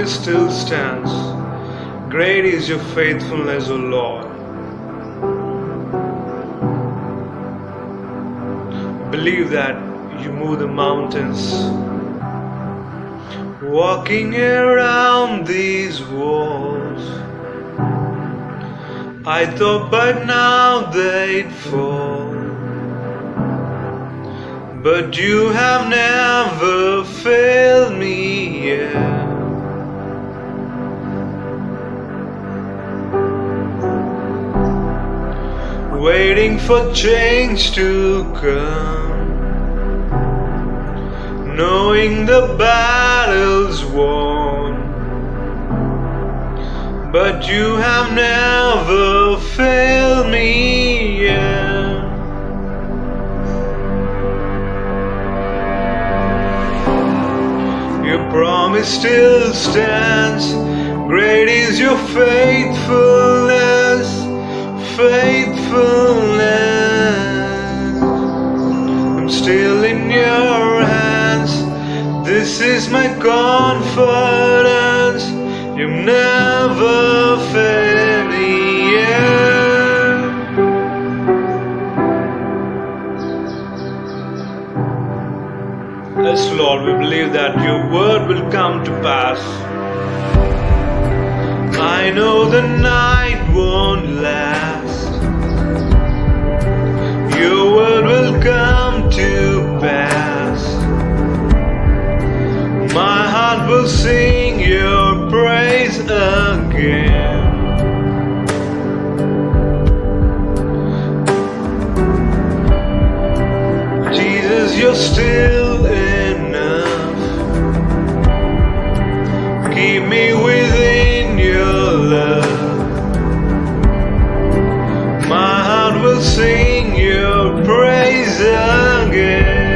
promise still stands. Great is your faithfulness, O Lord. Believe that you move the mountains. Walking around these walls, I thought by now they'd fall, but you have never failed me yet. Waiting for change to come, knowing the battle's won, but you have never failed me yet. Your promise still stands. Great is your faithfulness. I'm still in your hands. This is my confidence. You've never failed me yet. Yes, Lord, we believe that your word will come to pass. I know the night won't last. Your word will come to pass. My heart will sing your praise again. Jesus, you're still enough. Keep me within your love. My heart will sing your praise again.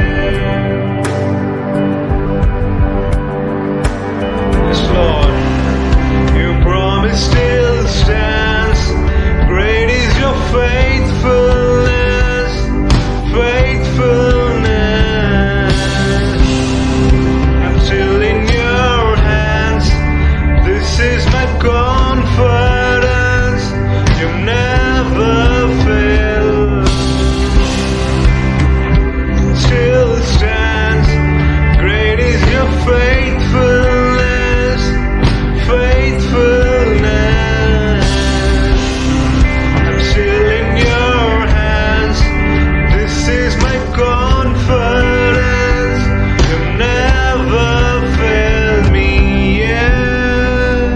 Yes, Lord, your promise still stands. Great is your faithfulness, faithfulness. I'm still in your hands. This is my confidence. You've never failed. Still stands. Great is your faithfulness, faithfulness. I'm still in your hands. This is my confidence. You've never failed me yet.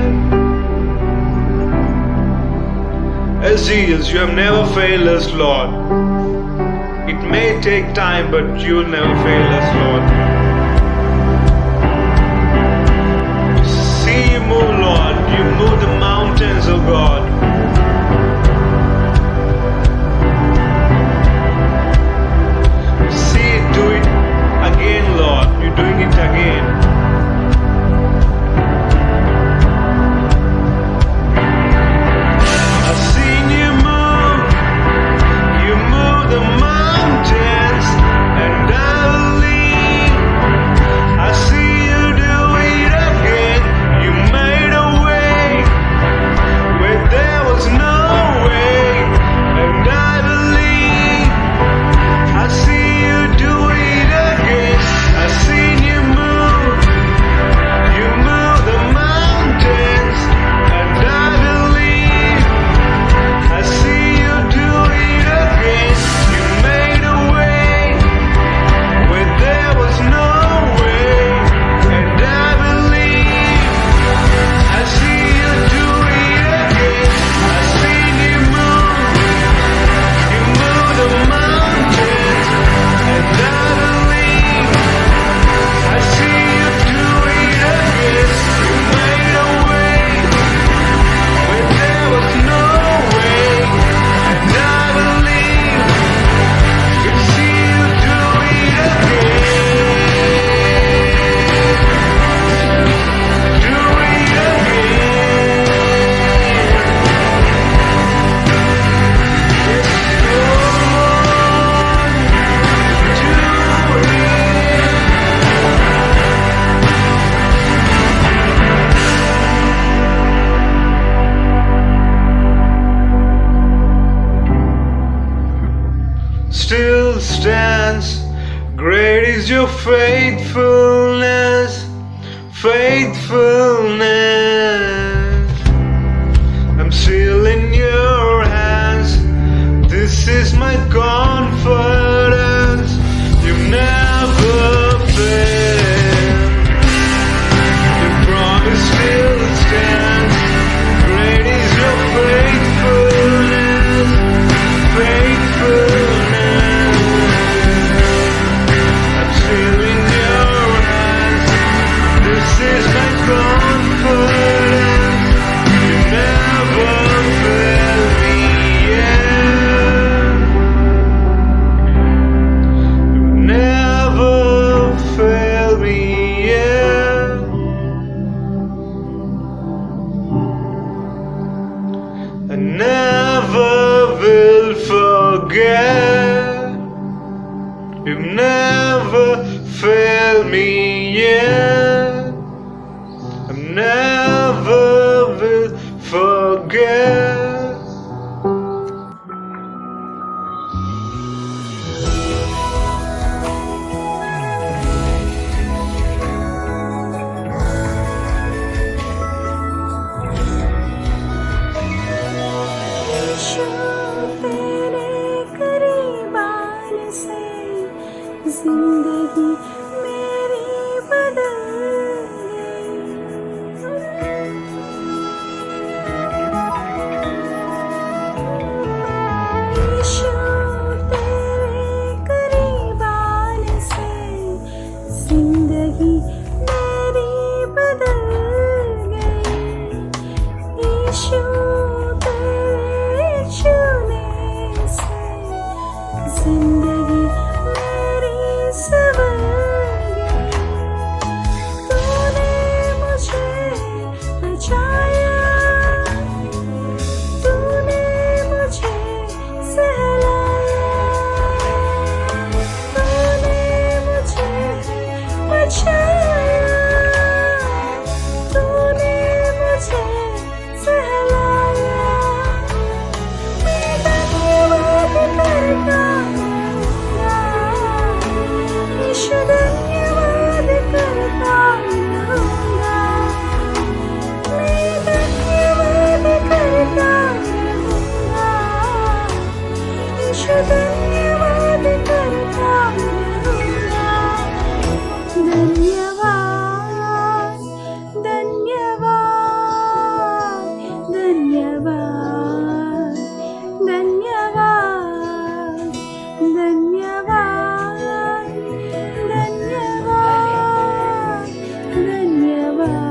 As Jesus, you have never failed us, Lord. It may take time, but you'll never fail us, Lord. See you move, Lord. You move the mountains, oh God. See it, do it again, Lord. You're doing it again. I've seen you move. You move the mountains, and I believe I see you do it again. You made a way where there was still stands. Great is your faithfulness, faithfulness. I'm still in your hands. This is my confidence. You never fail. Your promise still stands. Great is your faithfulness, faithfulness. I'm still in your hands. This is my confidence. You never fail me yet. You never fail me yet. I never will forget. You never fail me yet. I never will forget. यीशु तेरे करीब आने से जिंदगी मेरी बदल गई। यीशु तेरे करीब आने से जिंदगी मेरी बदल गई। यीशु तेरे छूने से जिंदगी मेरी संवर गई। तूने मुझे बचाया, तूने मुझे सहलाया, तूने मुझे बचाया, तूने मुझे सहलाया। मैं धन्यवाद करता रहूँगा, यीशु धन्यवाद करता रहूँगा। मैं धन्यवाद करता रहूँगा, यीशु धन्यवाद करता रहूँगा। धन्यवाद, धन्यवाद, धन्यवाद, धन्यवाद, धन्यवाद, धन्यवाद,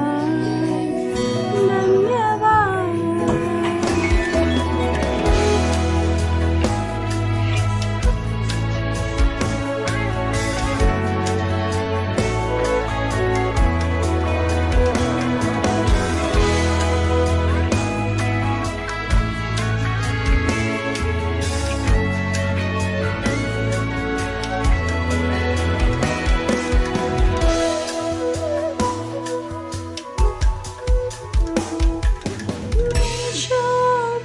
मैं जो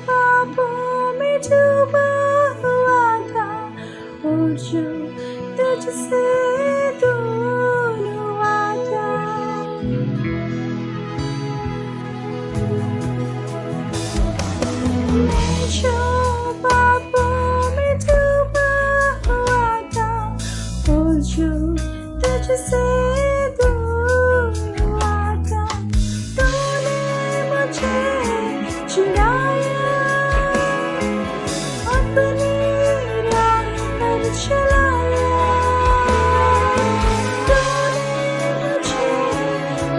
पापों में डूबा हुआ था और जो तुझसे दूर हुआ था। मैं जो पापों में डूबा हुआ था और जो तुझसे दूर हुआ था। तूने मुझे चुराया, अपनी राह पर चलाया। तूने मुझे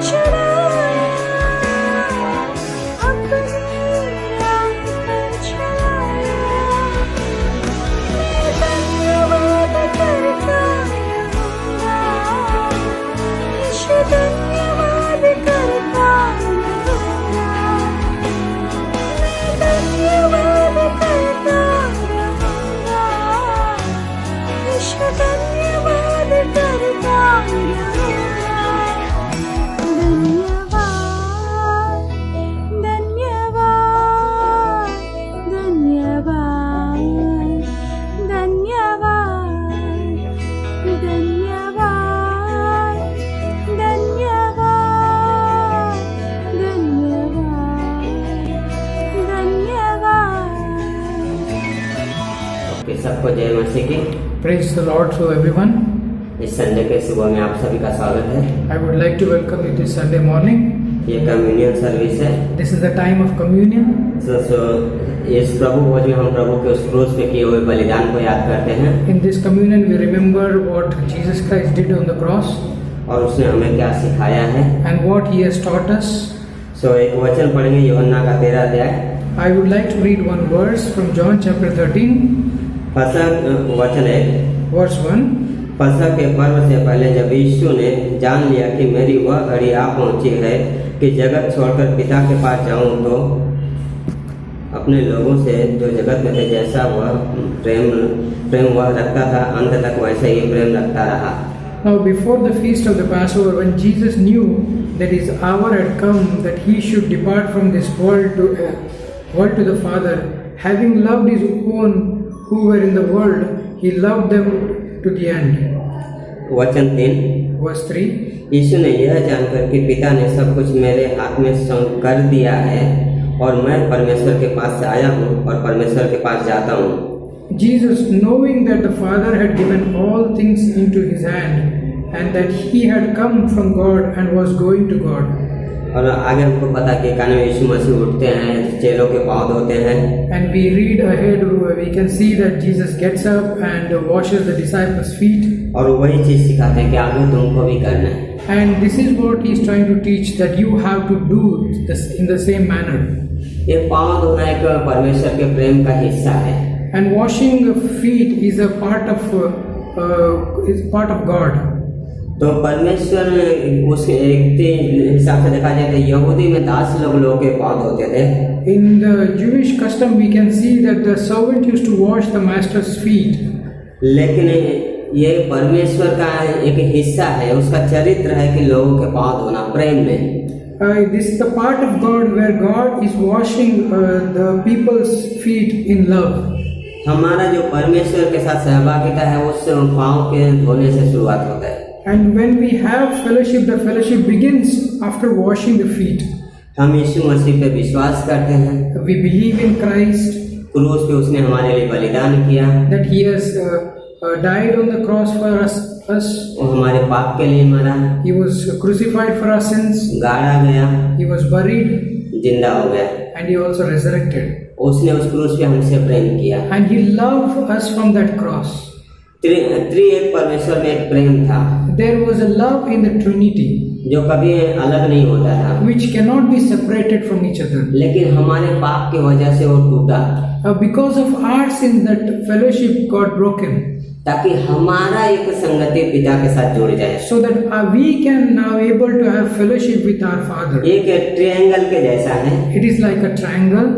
चुराया, अपनी राह पर चलाया। सबको जय मसीह की। Praise the Lord to everyone. इस संडे के सुबह में आप सभी का स्वागत है। I would like to welcome you this Sunday morning. ये कम्युनियन सर्विस है। This is the time of communion. इस प्रभु को जो हम प्रभु के उस क्रूस पे किए हुए बलिदान को याद करते हैं In this communion, we remember what Jesus Christ did on the cross और उसने हमें क्या सिखाया है। and what He has taught us. एक वचन पढ़ेंगे यूहन्ना का 13 अध्याय। I would like to read one verse from John chapter 13, वचन 1। verse 1. फसह के पर्व से पहले जब यीशु ने जान लिया कि मेरी वह घड़ी आ पहुंची है कि जगत छोड़कर पिता के पास जाऊं, तो अपने लोगों से जो जगत में थे जैसा वह प्रेम वह रखता था, अंत तक वैसा ही प्रेम रखता रहा। Now before the feast of the Passover, when Jesus knew that His hour had come that He should depart from this world to the Father, having loved His own who were in the world, He loved them to the end. वचन 3, Verse 3. यीशु ने यह जानकर कि पिता ने सब कुछ मेरे हाथ में सौंप कर दिया है और मैं परमेश्वर के पास से आया हूँ और परमेश्वर के पास जाता हूँ। Jesus, knowing that the Father had given all things into His hand and that He had come from God and was going to God. और आगे हमको पता कि कान में यीशु मसीह उठते हैं, चेलों के पाँव धोते हैं। And we read ahead, we can see that Jesus gets up and washes the disciples' feet. और वही चीज़ सिखाते हैं कि आगे तुमको भी करना है। And this is what He is trying to teach, that you have to do this in the same manner. ये पाँव धोना एक परमेश्वर के प्रेम का हिस्सा है। And washing feet is a part of God. तो परमेश्वर उस एक हिसाब से देखा जाए तो यहूदी में 10 लोगों के पाँव धोते थे। In the Jewish custom, we can see that the servant used to wash the master's feet. लेकिन ये परमेश्वर का एक हिस्सा है, उसका चरित्र है कि लोगों के पाँव धोना प्रेम में। This is the part of God where God is washing the people's feet in love. हमारा जो परमेश्वर के साथ सहभागिता है उस पाँव के धोने से शुरुआत होता है। And when we have fellowship, the fellowship begins after washing the feet. हम यीशु मसीह पे विश्वास करते हैं, We believe in Christ, क्रूस पे उसने हमारे लिए बलिदान किया, that He has died on the cross for us. वो हमारे पाप के लिए मरा, He was crucified for our sins. गाड़ा गया, He was buried, जिंदा हो गया। and He also resurrected. उसने उस क्रूस पे हमसे प्रेम किया। And He loved us from that cross. त्रिएक परमेश्वर में एक प्रेम था। There was a love in the Trinity, जो कभी अलग नहीं होता था, which cannot be separated from each other. लेकिन हमारे पाप की वजह से वो टूटा, Because of our sin, that fellowship got broken, ताकि हमारा एक संगति पिता के साथ जुड़ जाए। so that we can now able to have fellowship with our Father. एक ट्रायंगल के जैसा है। It is like a triangle.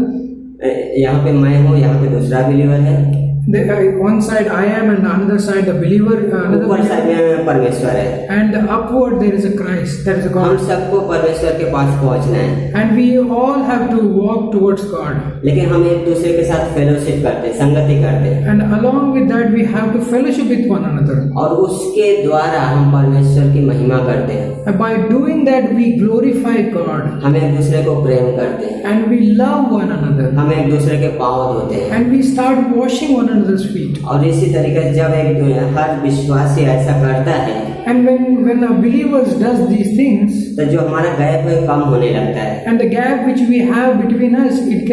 यहाँ पे मैं हूँ, यहाँ पे दूसरा बिलीवर है। One side I am, and another side the believer. ऊपर साइड में परमेश्वर है, And upward there is a Christ, there is a हम God. सबको परमेश्वर के पास पहुँचना है। And we all have to walk towards God. लेकिन हम एक दूसरे के साथ फेलोशिप करते, संगति करते, And along with that, we have to fellowship with one another. और उसके द्वारा हम परमेश्वर की महिमा करते हैं। And by doing that, we glorify God. हम एक दूसरे को प्रेम करते हैं, And we love one another. हम एक दूसरे के पाँव धोते हैं। And we start washing one another's feet. और इसी तरीके से जब हर विश्वासी ऐसा करता है, And when a believer does these things, तो जो हमारा गैप है कम होने लगता है। and the gap which we have between us, it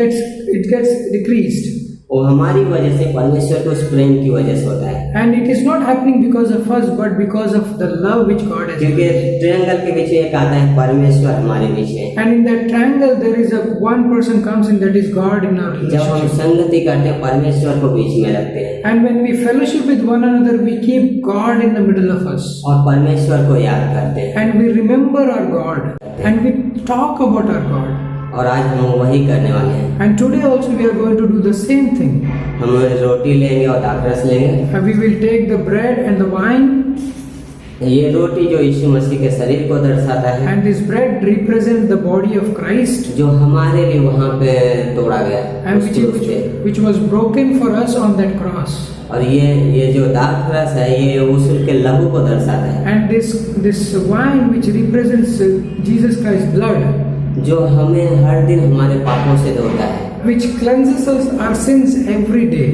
gets decreased. वो हमारी वजह से परमेश्वर को उस प्रेम की वजह से होता है। And it is not happening because of us, but because of the love which God has क्योंकि given. ट्रायंगल के बीच एक आता है परमेश्वर हमारे बीच है। And in that triangle, there is one person comes in, that is God in our जब हम relationship. संगति करते हैं परमेश्वर को बीच में रखते हैं And when we fellowship with one another, we keep God in the middle of us. और परमेश्वर को याद करते हैं। And we remember our God. And we talk about our God. और आज हम वही करने वाले हैं। And today also we are going to do the same thing. हम रोटी लेंगे और दाखरस लेंगे। And we will take the bread and the wine. ये रोटी जो यीशु मसीह के शरीर को दर्शाता है, And this bread represents the body of Christ, जो हमारे लिए वहाँ पे तोड़ा गया and उस क्रूस पे। which was broken for us on that cross. और ये जो दाखरस है ये उसके लहू को दर्शाता है, And this wine which represents Jesus Christ's blood, जो हमें हर दिन हमारे पापों से धोता है। which cleanses us our sins every day.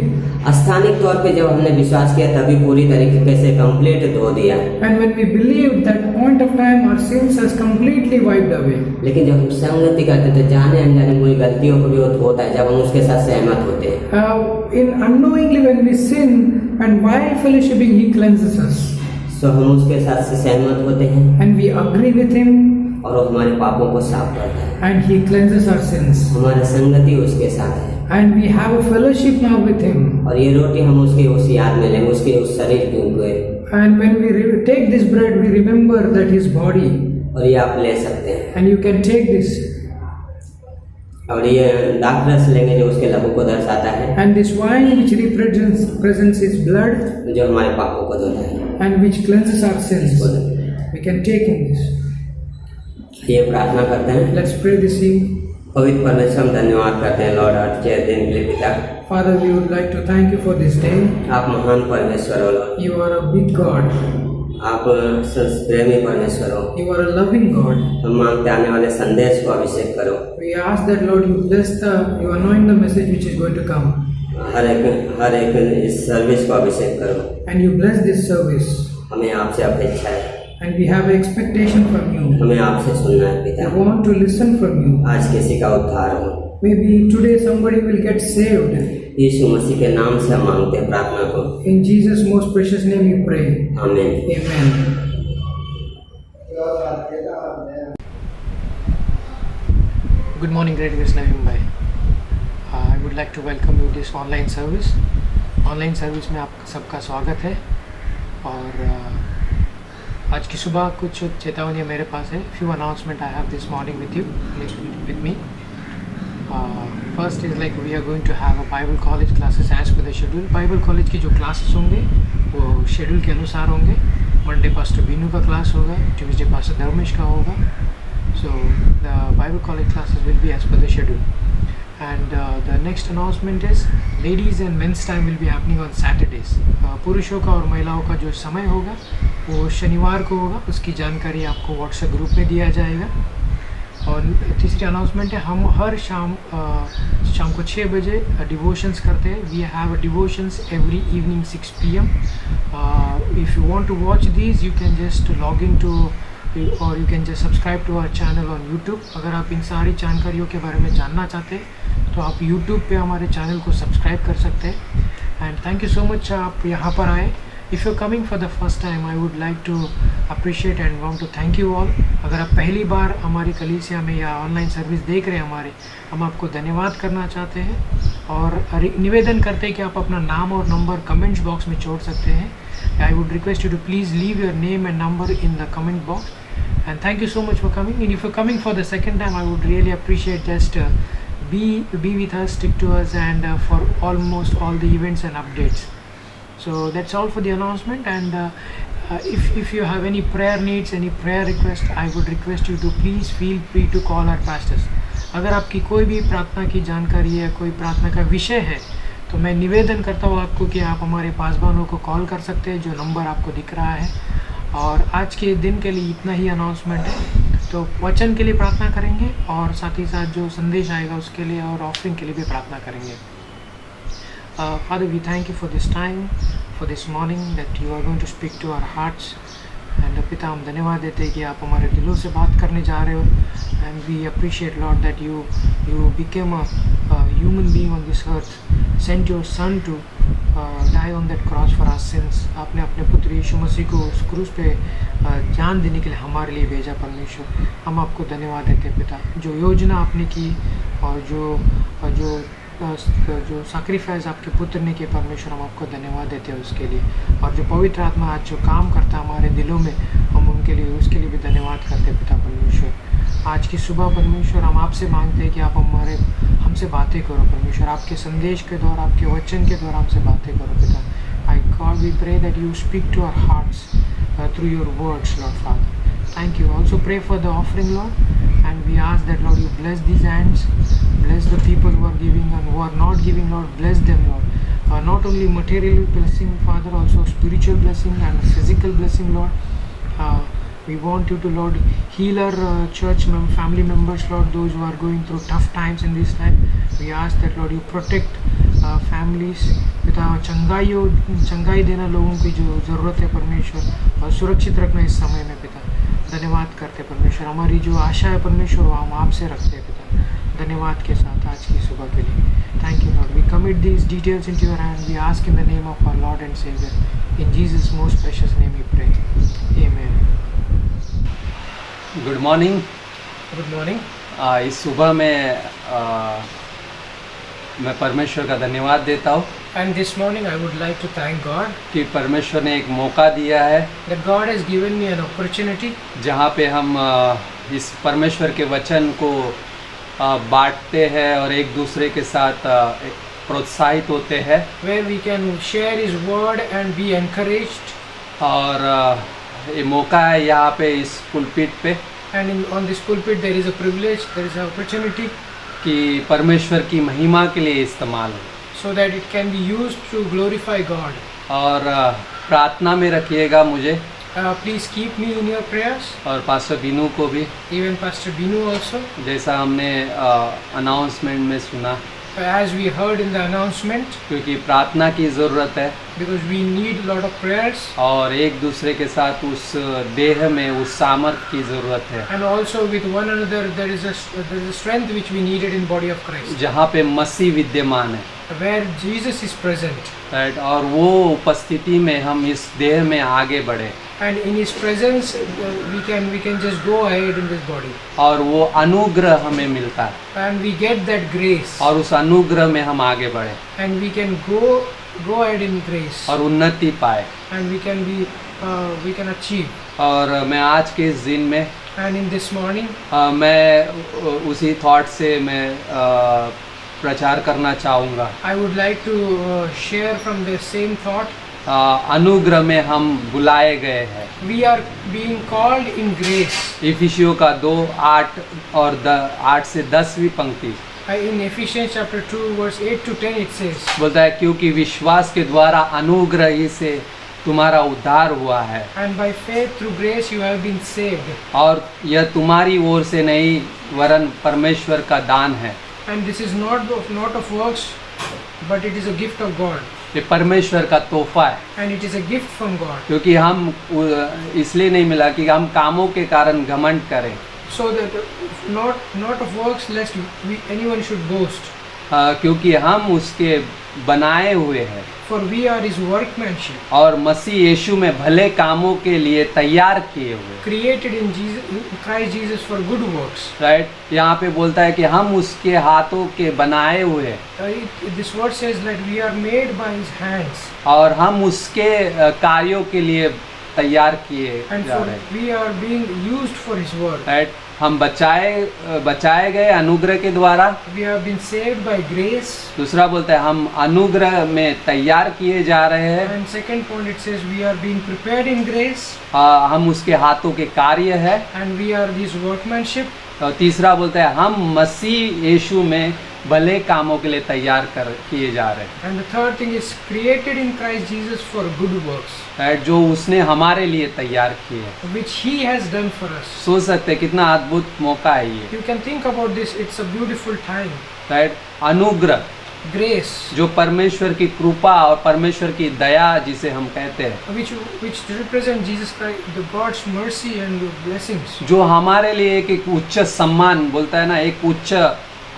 स्थानिक तौर पे जब हमने विश्वास किया तभी पूरी तरीके से कंप्लीट धो दिया। And when we believed, that point of time our sins has completely wiped away. लेकिन जब हम संगति करते थे जाने अनजाने पूरी गलतियों को भी वो धोता है जब हम उसके साथ सहमत होते हैं। In unknowingly when we sin and while fellowshipping, He cleanses us. सो हम उसके साथ से सहमत होते हैं And we agree with Him और वो हमारे पापों को साफ करता है। and He cleanses our sins. हमारा संगति उसके साथ है And we have a fellowship now with Him. और ये रोटी हम उसकी उस याद में लेंगे उसके उस शरीर की उनको And when we take this bread, we remember that His body. और ये आप ले सकते हैं And you can take this. और ये दाखरस लेंगे जो उसके लहू को दर्शाता है And this wine which represents His blood जो हमारे पापों को धोता है and which cleanses our sins. We can take in this. ये प्रार्थना करते हैं। Let's pray this evening. पवित्र परमेश्वर हम धन्यवाद करते हैं लॉर्ड आज के दिन के लिए पिता। Father, we would like to thank you for this day. आप महान परमेश्वर हो Lord. You are a big God. आप प्रेमी परमेश्वर हो। You are a loving God. हम मांगते आने वाले संदेश को अभिषेक करो। We ask that Lord, you anoint the message which is going to come. हर एक इस सर्विस को अभिषेक करो। And you bless this service. हमें आपसे अपेक्षा है। And we have expectation from you. हमें आपसे सुनना है पिता। We want to listen from you. आज किसी का उद्धार हो। Maybe today somebody will get saved. यीशु मसीह के नाम से हम मांगते हैं प्रार्थना को। In Jesus' most precious name we pray. आमीन। Amen. Good morning, Great Grace Navim Bhai. I would like to welcome you this online service. Online service में आप सबका स्वागत है और आज की सुबह कुछ चेतावनी मेरे पास है। Few announcement I have this morning with me. First is like we are going to have a Bible college classes as per the schedule. Bible college की जो classes होंगे वो schedule के अनुसार होंगे। Monday Pastor बीनू का class होगा, Tuesday Pastor Dharmesh का होगा. So the Bible college classes will be as per the schedule. And the next announcement is ladies and men's time will be happening on Saturdays. पुरुषों का और महिलाओं का जो समय होगा वो शनिवार को होगा, उसकी जानकारी आपको व्हाट्सएप ग्रुप में दिया जाएगा। और तीसरी अनाउंसमेंट है हम हर शाम को 6 बजे डिवोशंस करते हैं। We have devotions every evening 6 PM. If you want to watch these you can just log in to or you can just subscribe to our channel on YouTube. अगर आप इन सारी जानकारियों के बारे में जानना चाहते हैं तो आप यूट्यूब पे हमारे चैनल को सब्सक्राइब कर सकते हैं। And thank you so much आप यहाँ पर आए। If you're coming for the first time, I would like to appreciate and want to thank you all. अगर आप पहली बार हमारी कलीसिया में या ऑनलाइन सर्विस देख रहे हैं हमारे, हम आपको धन्यवाद करना चाहते हैं और निवेदन करते हैं कि आप अपना नाम और नंबर कमेंट्स बॉक्स में छोड़ सकते हैं। I would request you to please leave your name and number in the comment box. And thank you so much for coming. And if you're coming for the second time, I would really appreciate just be with us, stick to us, and for almost all the events and updates. So that's all for the announcement. And if you have any prayer needs, any prayer request, I would request you to please feel free to call our pastors. अगर आपकी कोई भी प्रार्थना की जानकारी है, कोई प्रार्थना का विषय है, तो मैं निवेदन करता हूँ आपको कि आप हमारे पासवानों को कॉल कर सकते हैं जो नंबर आपको दिख रहा है। और आज के दिन के लिए इतना ही अनाउंसमेंट है। तो वचन के लिए प्रार्थना करेंगे और साथ ही साथ जो संदेश आएगा उसके लिए और ऑफरिंग के लिए भी प्रार्थना करेंगे। Father, we thank you for this time, for this morning that you are going to speak to our hearts. And पिता हम धन्यवाद देते हैं कि आप हमारे दिलों से बात करने जा रहे हो। And we appreciate Lord that you became a human being on this earth, sent your son to die on that cross for our sins. आपने अपने पुत्र यीशु मसीह को उस क्रूस पे जान देने के लिए हमारे लिए भेजा परमेश्वर। हम आपको धन्यवाद देते हैं पिता, जो योजना आपने की और जो सैक्रिफाइस आपके पुत्र ने किया परमेश्वर, हम आपको धन्यवाद देते हैं उसके लिए। और जो पवित्र आत्मा आज जो काम करता है हमारे दिलों में, हम उसके लिए भी धन्यवाद करते हैं पिता परमेश्वर। आज की सुबह परमेश्वर हम आपसे मांगते हैं कि आप हमसे बातें करो परमेश्वर, आपके संदेश के द्वारा, आपके वचन के द्वारा हमसे बातें करो पिता। I God we pray that you speak to our hearts through your words Lord Father. Thank you. Also pray for the offering, Lord, and we ask that Lord you bless these hands, bless the people who are giving and who are not giving, Lord, bless them, Lord. Not only material blessing, Father, also spiritual blessing and physical blessing, Lord. We want you to, Lord, heal our family members, Lord, those who are going through tough times in this time. We ask that, Lord, you protect families. पिता चंगाई देना लोगों की जो ज़रूरत है परमेश्वर, और सुरक्षित रखना इस समय में पिता। धन्यवाद करते परमेश्वर, हमारी जो आशा है परमेश्वर वो हम आपसे रखते हैं पिता, धन्यवाद के साथ आज की सुबह के लिए। Thank you Lord, we commit these details into your hand, we ask in the name of our Lord and saviour, in Jesus most precious name we pray, amen. Good morning. Good morning. इस सुबह में मैं परमेश्वर का धन्यवाद देता हूँ And this morning I would like to thank God कि परमेश्वर ने एक मौका दिया है that God has given me an opportunity जहाँ पे हम इस परमेश्वर के वचन को बांटते हैं और एक दूसरे के साथ प्रोत्साहित होते हैं, where we can share His word and be encouraged. और ये मौका है यहाँ पे इस पुलपिट पे And on this pulpit there is a privilege, there is an opportunity कि परमेश्वर की महिमा के लिए इस्तेमाल हो, so that it can be used to glorify God. और प्रार्थना में रखिएगा मुझे Please keep me in your prayers, और पास्टर बीनू को भी, even Pastor Binu also, जैसा हमने अनाउंसमेंट में सुना, as we heard in the announcement, क्योंकि प्रार्थना की ज़रूरत है because we need a lot of prayers, और एक दूसरे के साथ उस देह में उस सामर्थ्य की ज़रूरत है and also with one another there is a strength which we needed in body of Christ, जहाँ पे मसीह विद्यमान है, where Jesus is present, right. और वो उपस्थिति में हम इस देह में आगे बढ़े and in His presence we can just go ahead in this body, और वो अनुग्रह हमें मिलता है and we get that grace, और उस अनुग्रह में हम आगे बढ़े and we can go ahead in grace, और उन्नति पाए। and we can achieve. और मैं आज के इस दिन में And in this morning मैं उसी थॉट से मैं प्रचार करना चाहूँगा। I would like to share from the same thought. अनुग्रह में हम बुलाए गए हैं। We are being called in grace. इफिसियों का 2:8 और 8 से 10वीं पंक्ति In Ephesians chapter 2 verse 8 to 10 it says, बोलता है, क्योंकि विश्वास के द्वारा अनुग्रह ही से तुम्हारा उद्धार हुआ है, and by faith through grace you have been saved, और यह तुम्हारी ओर से नहीं वरन परमेश्वर का दान है। and this is not of works but it is a gift of God, ये परमेश्वर का तोहफा है, and it is a gift from God, क्योंकि हम इसलिए नहीं मिला कि हम कामों के कारण घमंड करें, so that not of works lest anyone should boast, क्योंकि हम उसके बनाए हुए हैं for we are His workmanship, और मसीह यीशु में भले कामों के लिए तैयार किए हुए, created in Christ Jesus for good works. Right. यहाँ पे बोलता है कि हम उसके हाथों के बनाए हुए हैं This word says that we are made by His hands, और हम उसके कार्यों के लिए तैयार किए and जा for रहे हैं, we are being used for His work. Right. हम बचाए गए अनुग्रह के द्वारा। We have been saved by grace. दूसरा बोलता है हम अनुग्रह में तैयार किए जा रहे हैं, And second point it says we are being prepared in grace, हम उसके हाथों के कार्य है। and we are His workmanship. और तीसरा बोलता है हम मसीह यीशु में भले कामों के लिए तैयार किए जा रहे हैं, And the third thing is created in Christ Jesus for good works, right, जो उसने हमारे लिए तैयार किए हैं। which He has done for us. सोच सकते हैं कितना अद्भुत मौका है ये, You can think about this. It's a beautiful time. Right. अनुग्रह Grace, जो परमेश्वर की कृपा और परमेश्वर की दया जिसे हम कहते हैं, which represent Jesus Christ, the God's mercy and blessings. जो हमारे लिए एक उच्च सम्मान, बोलता है ना, एक उच्च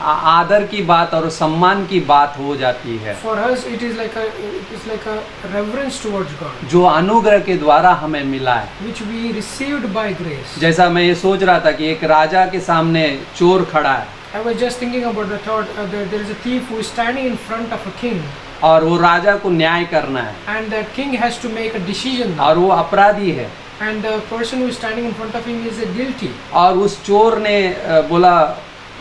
आदर की बात और सम्मान की बात हो जाती है, For us, it is like a reverence towards God, जो अनुग्रह के द्वारा हमें मिला है। which we received by grace. जैसा मैं ये सोच रहा था कि एक राजा के सामने चोर खड़ा है I was just thinking about the thought that there is a thief who is standing in front of a king, और वो राजा को न्याय करना है, and that king has to make a decision, और वो अपराधी है, and the person who is standing in front of him is guilty, और उस चोर ने बोला,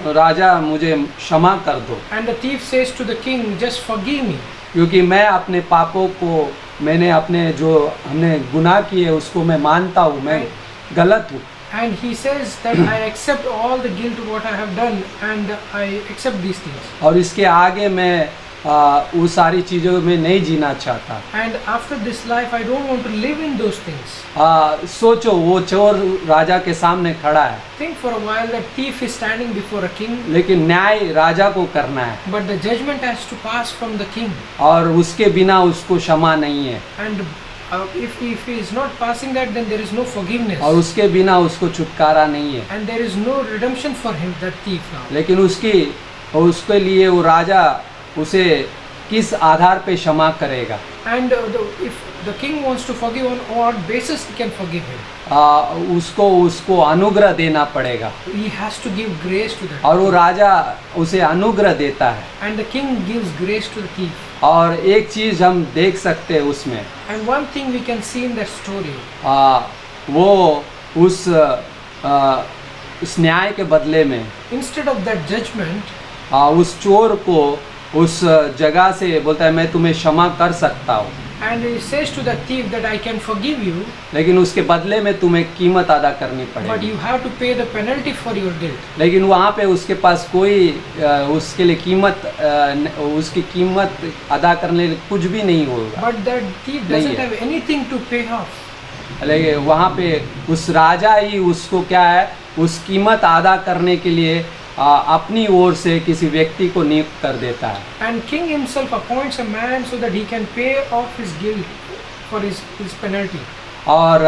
राजा मुझे क्षमा कर दो, and the thief says to the king, just forgive me, क्योंकि मैं अपने पापों को, मैंने अपने जो हमने गुनाह किए उसको मैं मानता हूँ, मैं गलत हूँ। and he says that I accept all the guilt what I have done, and I accept these things, और इसके आगे मैं वो सारी चीज़ों में नहीं जीना चाहता। And after this life, I don't want to live in those things. सोचो वो चोर राजा के सामने खड़ा है, Think for a while that thief is standing before a king, लेकिन न्याय राजा को करना है but the judgment has to pass from the king. और उसके बिना उसको क्षमा नहीं है, And if he is not passing that, then there is no forgiveness. और उसके बिना उसको छुटकारा नहीं है। And there is no redemption for him, that thief now. लेकिन उसके लिए वो राजा उसे किस आधार पे क्षमा करेगा? And if the king wants to forgive, on what basis he can forgive him? उसको अनुग्रह देना पड़ेगा, He has to give grace to that. और वो राजा उसे अनुग्रह देता है। And the king gives grace to the thief. और एक चीज हम देख सकते हैं उसमें, And one thing we can see in that story, वो उस न्याय के बदले में instead of that judgment, उस चोर को उस जगह से बोलता है मैं तुम्हें क्षमा कर सकता हूँ, and he says to the thief that I can forgive you, लेकिन उसके बदले में तुम्हें कीमत अदा करनी but पड़ेगी। you have to pay the penalty for your guilt. लेकिन वहाँ पे उसके पास कोई उसके लिए उसकी कीमत अदा करने के लिए कुछ भी नहीं होगा। But that thief नहीं doesn't है। have anything to pay off. लेकिन वहाँ पे उस राजा ही उसको क्या है, उस कीमत अदा करने के लिए अपनी ओर से किसी व्यक्ति को नियुक्त कर देता है। And king himself appoints a man so that he can pay off his guilt for his penalty. और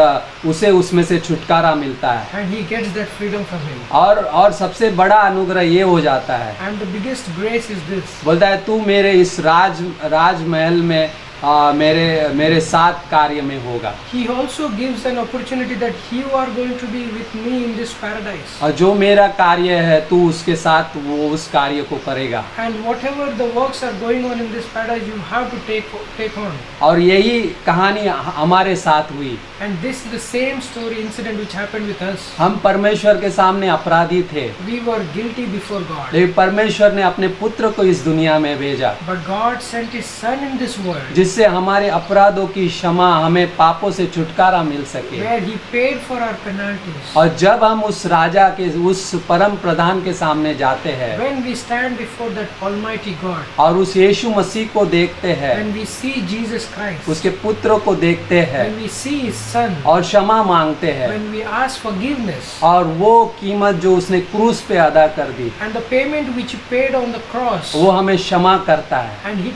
उसे उसमें से छुटकारा मिलता है। And he gets that freedom from him. और सबसे बड़ा अनुग्रह ये हो जाता है, And the biggest grace is this. बोलता है तू मेरे इस राजमहल में मेरे साथ कार्य में होगा। He also gives an opportunity that you are going to be with me in this paradise. और जो मेरा कार्य है तू उसके साथ वो उस कार्य को करेगा। And whatever the works are going on in this paradise, you have to take on. और यही कहानी हमारे साथ हुई। And this is the same story incident which happened with us. हम परमेश्वर के सामने अपराधी थे, We were guilty before God. लेकिन परमेश्वर ने अपने पुत्र को इस दुनिया में भेजा, But God sent His Son in this world, जिससे हमारे अपराधों की क्षमा, हमें पापों से छुटकारा मिल सके। where He paid for our penalties. और जब हम उस राजा के, उस परम प्रधान के सामने जाते हैं When we stand before that Almighty God, और उस यीशु मसीह को देखते हैं, when we see Jesus Christ, उसके पुत्र को देखते हैं when we see His Son, और क्षमा मांगते हैं, when we ask forgiveness, और वो कीमत जो उसने क्रूस पे अदा कर दी and the payment which He paid on the cross, वो हमें क्षमा करता है and it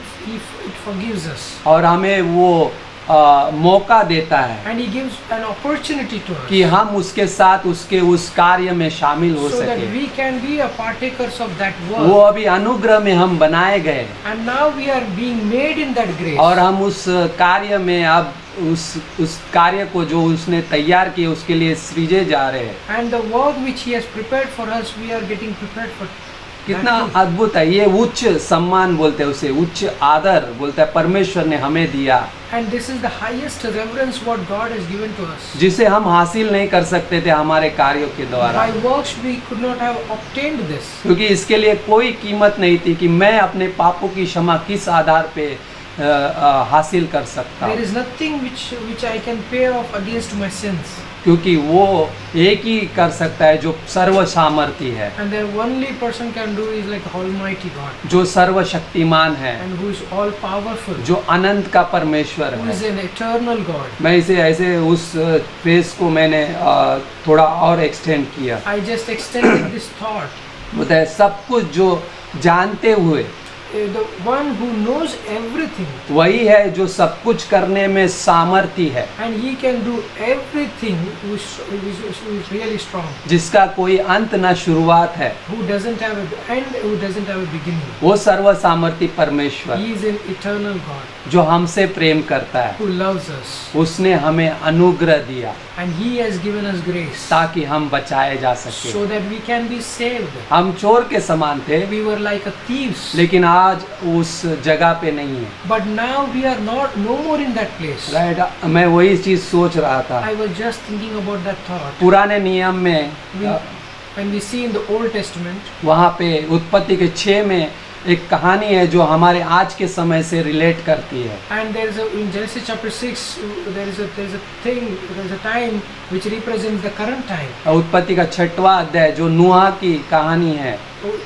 forgives us, और हमें वो मौका देता है and He gives an opportunity to us, कि हम उसके साथ उसके उस कार्य में शामिल हो so that सके। we can be a partakers of that वो work. अभी अनुग्रह में हम बनाए गए And now we are being made in that grace. और हम उस कार्य में अब उस कार्य को जो उसने तैयार किया उसके लिए सृजे जा रहे हैं। And the work which He has prepared for us, we are getting prepared for. कितना that too. अद्भुत है ये, उच्च सम्मान बोलते हैं उसे, उच्च आदर बोलता है परमेश्वर ने हमें दिया, And this is the highest reverence what God has given to us. जिसे हम हासिल नहीं कर सकते थे हमारे कार्यों के द्वारा, By works we could not have obtained this. क्योंकि इसके लिए कोई कीमत नहीं थी कि मैं अपने पापों की क्षमा किस आधार पे हासिल कर सकता There हूँ, is nothing which I can pay off against my sins. क्योंकि वो एक ही कर सकता है जो सर्व सामर्थी है, And the only person can do is like Almighty God, जो सर्वशक्तिमान है, and who is all powerful, जो अनंत का परमेश्वर who is है। an eternal God. मैं इसे ऐसे उस फेस को मैंने थोड़ा और एक्सटेंड किया, I just extended this thought. बताए सब कुछ जो जानते हुए The one who knows everything, वही है जो सब कुछ करने में सामर्थी है, and He can do everything, who is really strong, जिसका कोई अंत न शुरुआत है, who doesn't have an end, who doesn't have a beginning. वो सर्व सामर्थी परमेश्वर He is an eternal God जो हमसे प्रेम करता है, who loves us, उसने हमें अनुग्रह दिया and He has given us grace ताकि हम बचाए जा सके। so that we can be saved. हम चोर के समान थे, We were like a thieves, लेकिन आज उस जगह पे नहीं है। but now we are no more in that place. Right, मैं वही चीज सोच रहा था। I was just thinking about that thought. पुराने नियम में When we see in the Old Testament, वहाँ पे उत्पत्ति के 6 में एक कहानी है जो हमारे आज के समय से रिलेट करती है। And there is in Genesis chapter 6, there is a time which represents the current time. उत्पत्ति का 6वां अध्याय जो नूह की कहानी है,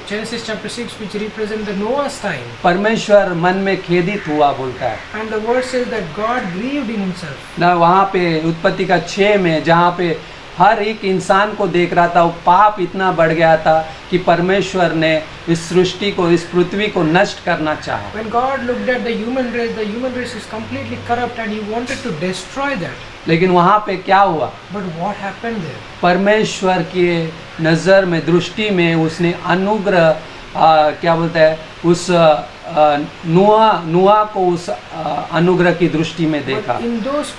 Genesis chapter 6, which represents the Noah's time. परमेश्वर मन में खेदित हुआ बोलता है And the word says that God grieved in himself. ना। वहाँ पे उत्पत्ति का 6 में जहाँ पे हर एक इंसान को देख रहा था, वो पाप इतना बढ़ गया था कि परमेश्वर ने इस सृष्टि को, इस पृथ्वी को नष्ट करना चाहा। When God looked at the human race is completely corrupt and he wanted to destroy that. लेकिन वहाँ पे क्या हुआ? But what happened there? परमेश्वर के नज़र में, दृष्टि में उसने अनुग्रह क्या बोलता है, उस नूह को उस अनुग्रह की दृष्टि में देखा। But in those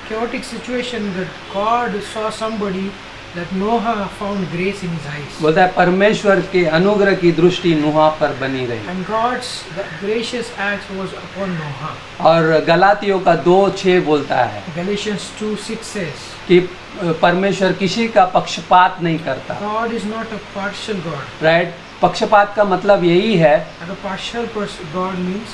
chaotic situations that God saw somebody that Noah found grace in his eyes. बोलता है परमेश्वर के अनुग्रह की दृष्टि नूह पर बनी रही। And God's gracious act was upon Noah. और गलातियों का 2:6 बोलता है Galatians 2:6 says, कि परमेश्वर किसी का पक्षपात नहीं करता। God is not a partial God. Right? पक्षपात का मतलब यही है, And a partial God means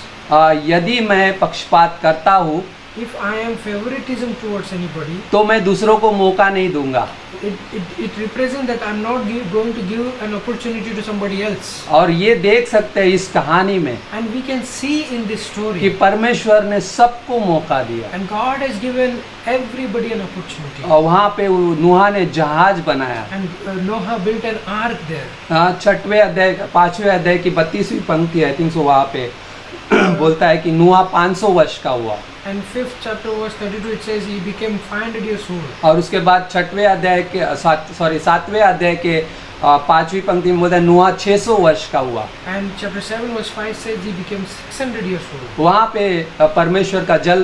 यदि मैं पक्षपात करता हूँ if I am favoritism towards anybody, तो मैं दूसरों को मौका नहीं दूंगा। it represents that I'm not going to give an opportunity to somebody else. और ये देख सकते हैं इस कहानी में And we can see in this कि story, परमेश्वर ने सबको मौका दिया। and God has given everybody an opportunity. और वहाँ पे नूह ने जहाज बनाया। And Noah built an ark there. 6वें अध्याय 5वें अध्याय की 32वीं पंक्ति है, थिंक सो, वहाँ पे बोलता है कि नूह 500 वर्ष का हुआ। And 5th chapter verse 32 it says he became 500 years old. और उसके बाद 7वें अध्याय के 5वीं पंक्ति में बोलता है नूह 600 वर्ष का हुआ। And chapter 7 verse 5 says he became 600 years old. वहाँ पे परमेश्वर का जल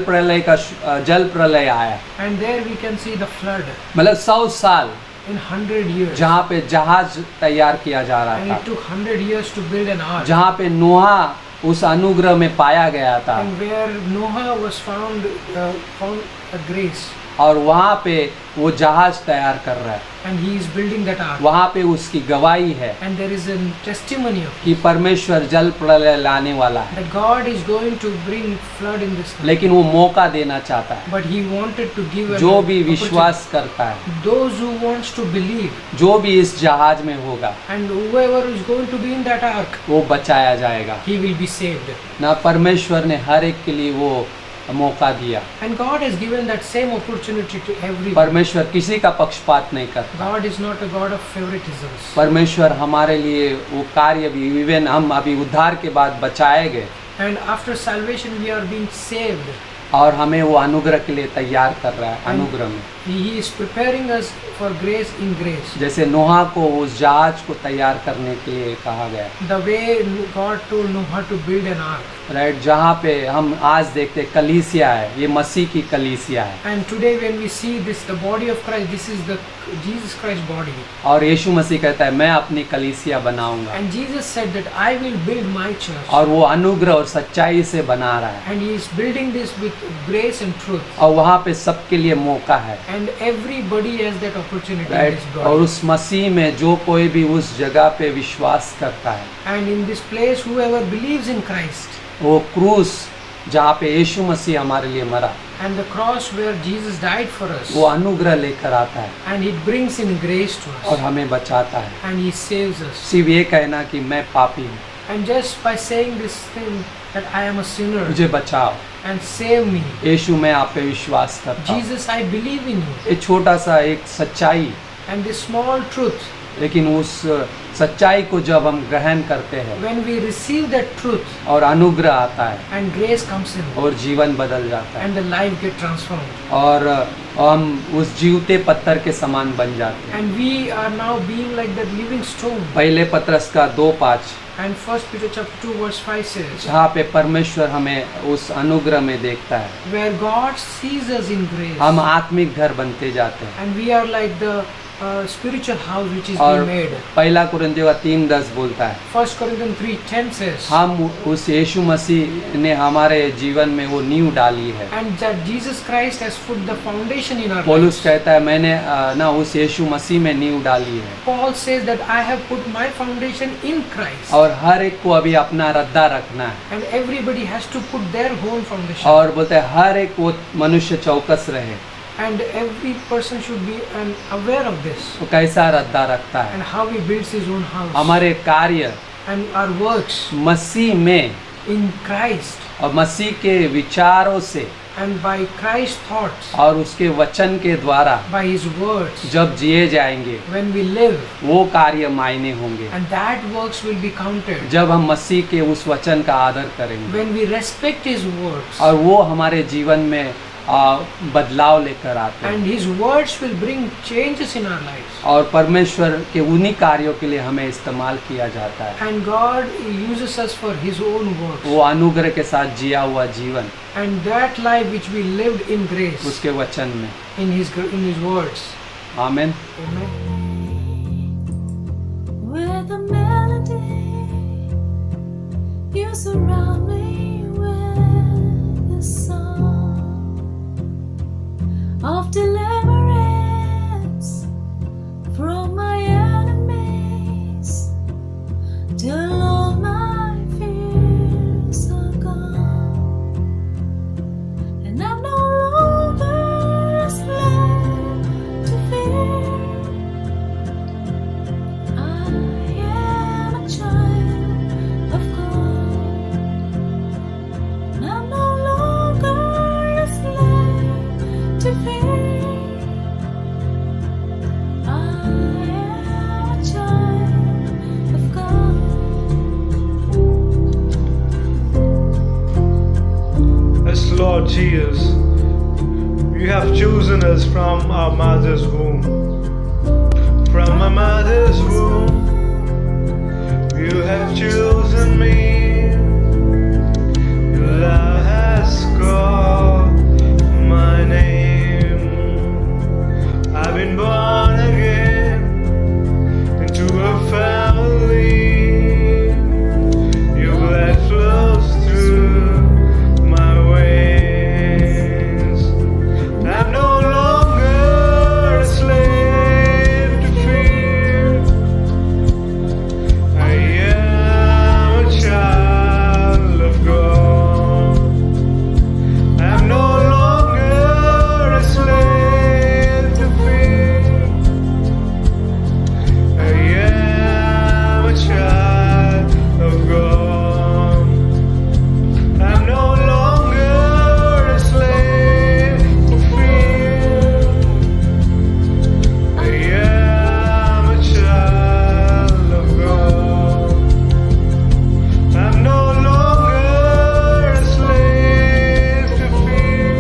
प्रलय आया। And there we can see the flood मतलब 100 साल in 100 years. जहाँ पे जहाज तैयार किया जा रहा And था, it took 100 years to build an ark. जहाँ पे नूह उस अनुग्रह में पाया गया था। And where Noah was found a grace. और वहाँ पे वो जहाज तैयार कर रहा है। And he is building that ark. वहाँ पे उसकी गवाही है And there is a testimony of कि परमेश्वर जल प्रलय लाने वाला है, that God is going to bring flood in this land. लेकिन वो मौका देना चाहता है। But he wanted to give an जो भी opportunity. विश्वास करता है, Those who wants to believe, जो भी इस जहाज में होगा, and whoever is going to be in that ark, वो बचाया जाएगा he will be saved. ना। परमेश्वर ने हर एक के लिए वो मौका दिया। And God has given that same opportunity to everyone. परमेश्वर किसी का पक्षपात नहीं करता। God is not a God of favoritisms. परमेश्वर हमारे लिए वो कार्य भी, इवन हम अभी उद्धार के बाद बचाए गए And after salvation we are being saved. और हमें वो अनुग्रह के लिए तैयार कर रहा है। अनुग्रह में He is preparing us for grace in grace. जैसे नूह को उस जहाज को तैयार करने के लिए कहा गया, The way God told Noah to build an ark. Right? जहाँ पे हम आज देखते कलीसिया है, ये मसीह की कलीसिया है। And today when we see this, the body of Christ, this is the Jesus Christ body. और यीशु मसीह कहता है मैं अपनी कलीसिया बनाऊंगा। And Jesus said that I will build my church. और वो अनुग्रह और सच्चाई से बना रहा है। And he is building this with grace and truth. और वहाँ पे सबके लिए मौका है, And everybody has that opportunity in right? this और body. उस मसीह में जो कोई भी उस जगह पे विश्वास करता है, And in this place, whoever believes in Christ, वो क्रूस जहाँ पे यीशु मसीह हमारे लिए मरा, and the cross where Jesus died for us, वो अनुग्रह लेकर आता है and it brings in grace to और us, हमें बचाता है। and he saves us. सिर्फ ये कहना कि मैं पापी हूँ, And just by saying this thing that I am a sinner मुझे बचाओ, and save me, यीशु मैं आप पे विश्वास करता हूँ। Jesus, I believe in you. ये छोटा सा एक सच्चाई, And this small truth, लेकिन उस सच्चाई को जब हम ग्रहण करते हैं when we receive that truth और अनुग्रह आता है and grace comes in, और जीवन बदल जाता है and the life get transformed, और हम उस जीवते पत्थर के समान बन जाते हैं। and we are now being like that living stone. पहले पत्रस का 2:5 And 1 Peter chapter 2 verse 5 says, जहाँ पे परमेश्वर हमें उस अनुग्रह में देखता है, where God sees us in grace, हम आत्मिक घर बनते जाते हैं। and we are like the spiritual house which is और being made. पहला कुरिन्थियों 3:10 बोलता है 1 Corinthians 3:10 says, हम उस यीशु मसीह ने हमारे जीवन में वो नींव डाली है। and that Jesus Christ has put the foundation in our पौलुस lives. कहता है मैंने ना उस यीशु मसीह में नींव डाली है Paul says that I have put my foundation in Christ, और हर एक को अभी अपना रद्दा रखना है and everybody has to put their own foundation, और बोलते हैं हर एक वो मनुष्य चौकस रहे। and every person should be aware of this, तो कैसा रद्दा रखता है and how he builds his own house, हमारे कार्य and our works मसीह में in Christ, और मसीह के विचारों से and by Christ's thoughts, और उसके वचन के द्वारा by his words, जब जिए जाएंगे when we live, वो कार्य मायने होंगे। and that works will be counted जब हम मसीह के उस वचन का आदर करेंगे when we respect his words, और वो हमारे जीवन में बदलाव लेकर आते हैं and his words will bring changes in our lives, और परमेश्वर के उन्हीं कार्यों के लिए हमें इस्तेमाल किया जाता है। and God uses us for his own works, वो अनुग्रह के साथ जिया हुआ जीवन and that life which we lived in grace, उसके वचन में। in his words. आमीन। Amen. With a melody, you surround me with a song of deliverance from my enemies till all my fears are gone, and I'm no longer a slave to fear. I am a child of God, and I'm no longer a slave to fear. I am a child of God. Yes, Lord Jesus, you have chosen us from our mother's womb. From our mother's womb, you have chosen me. Your love has called my name. I've been born again into a family. Your blood flows through my veins. I'm no longer a slave to fear. I am a child of God. I'm no longer a slave to fear. I am a child of God. I'm no longer a slave to fear. I am a child of God. I'm no longer a slave to fear.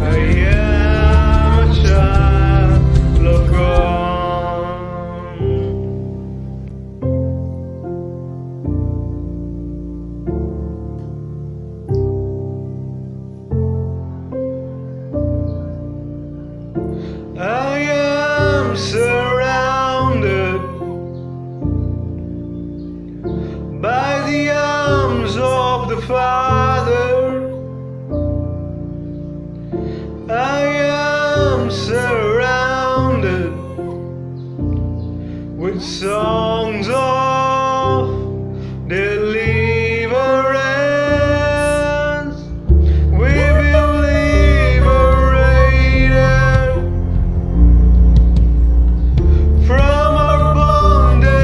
I am a child of God. I am surrounded by the arms of the Father. I am surrounded with songs of deliverance. We believe liberated from our bondage.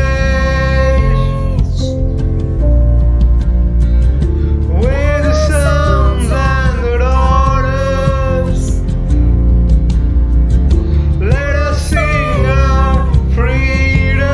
We're the sons and the daughters. Let us sing our freedom.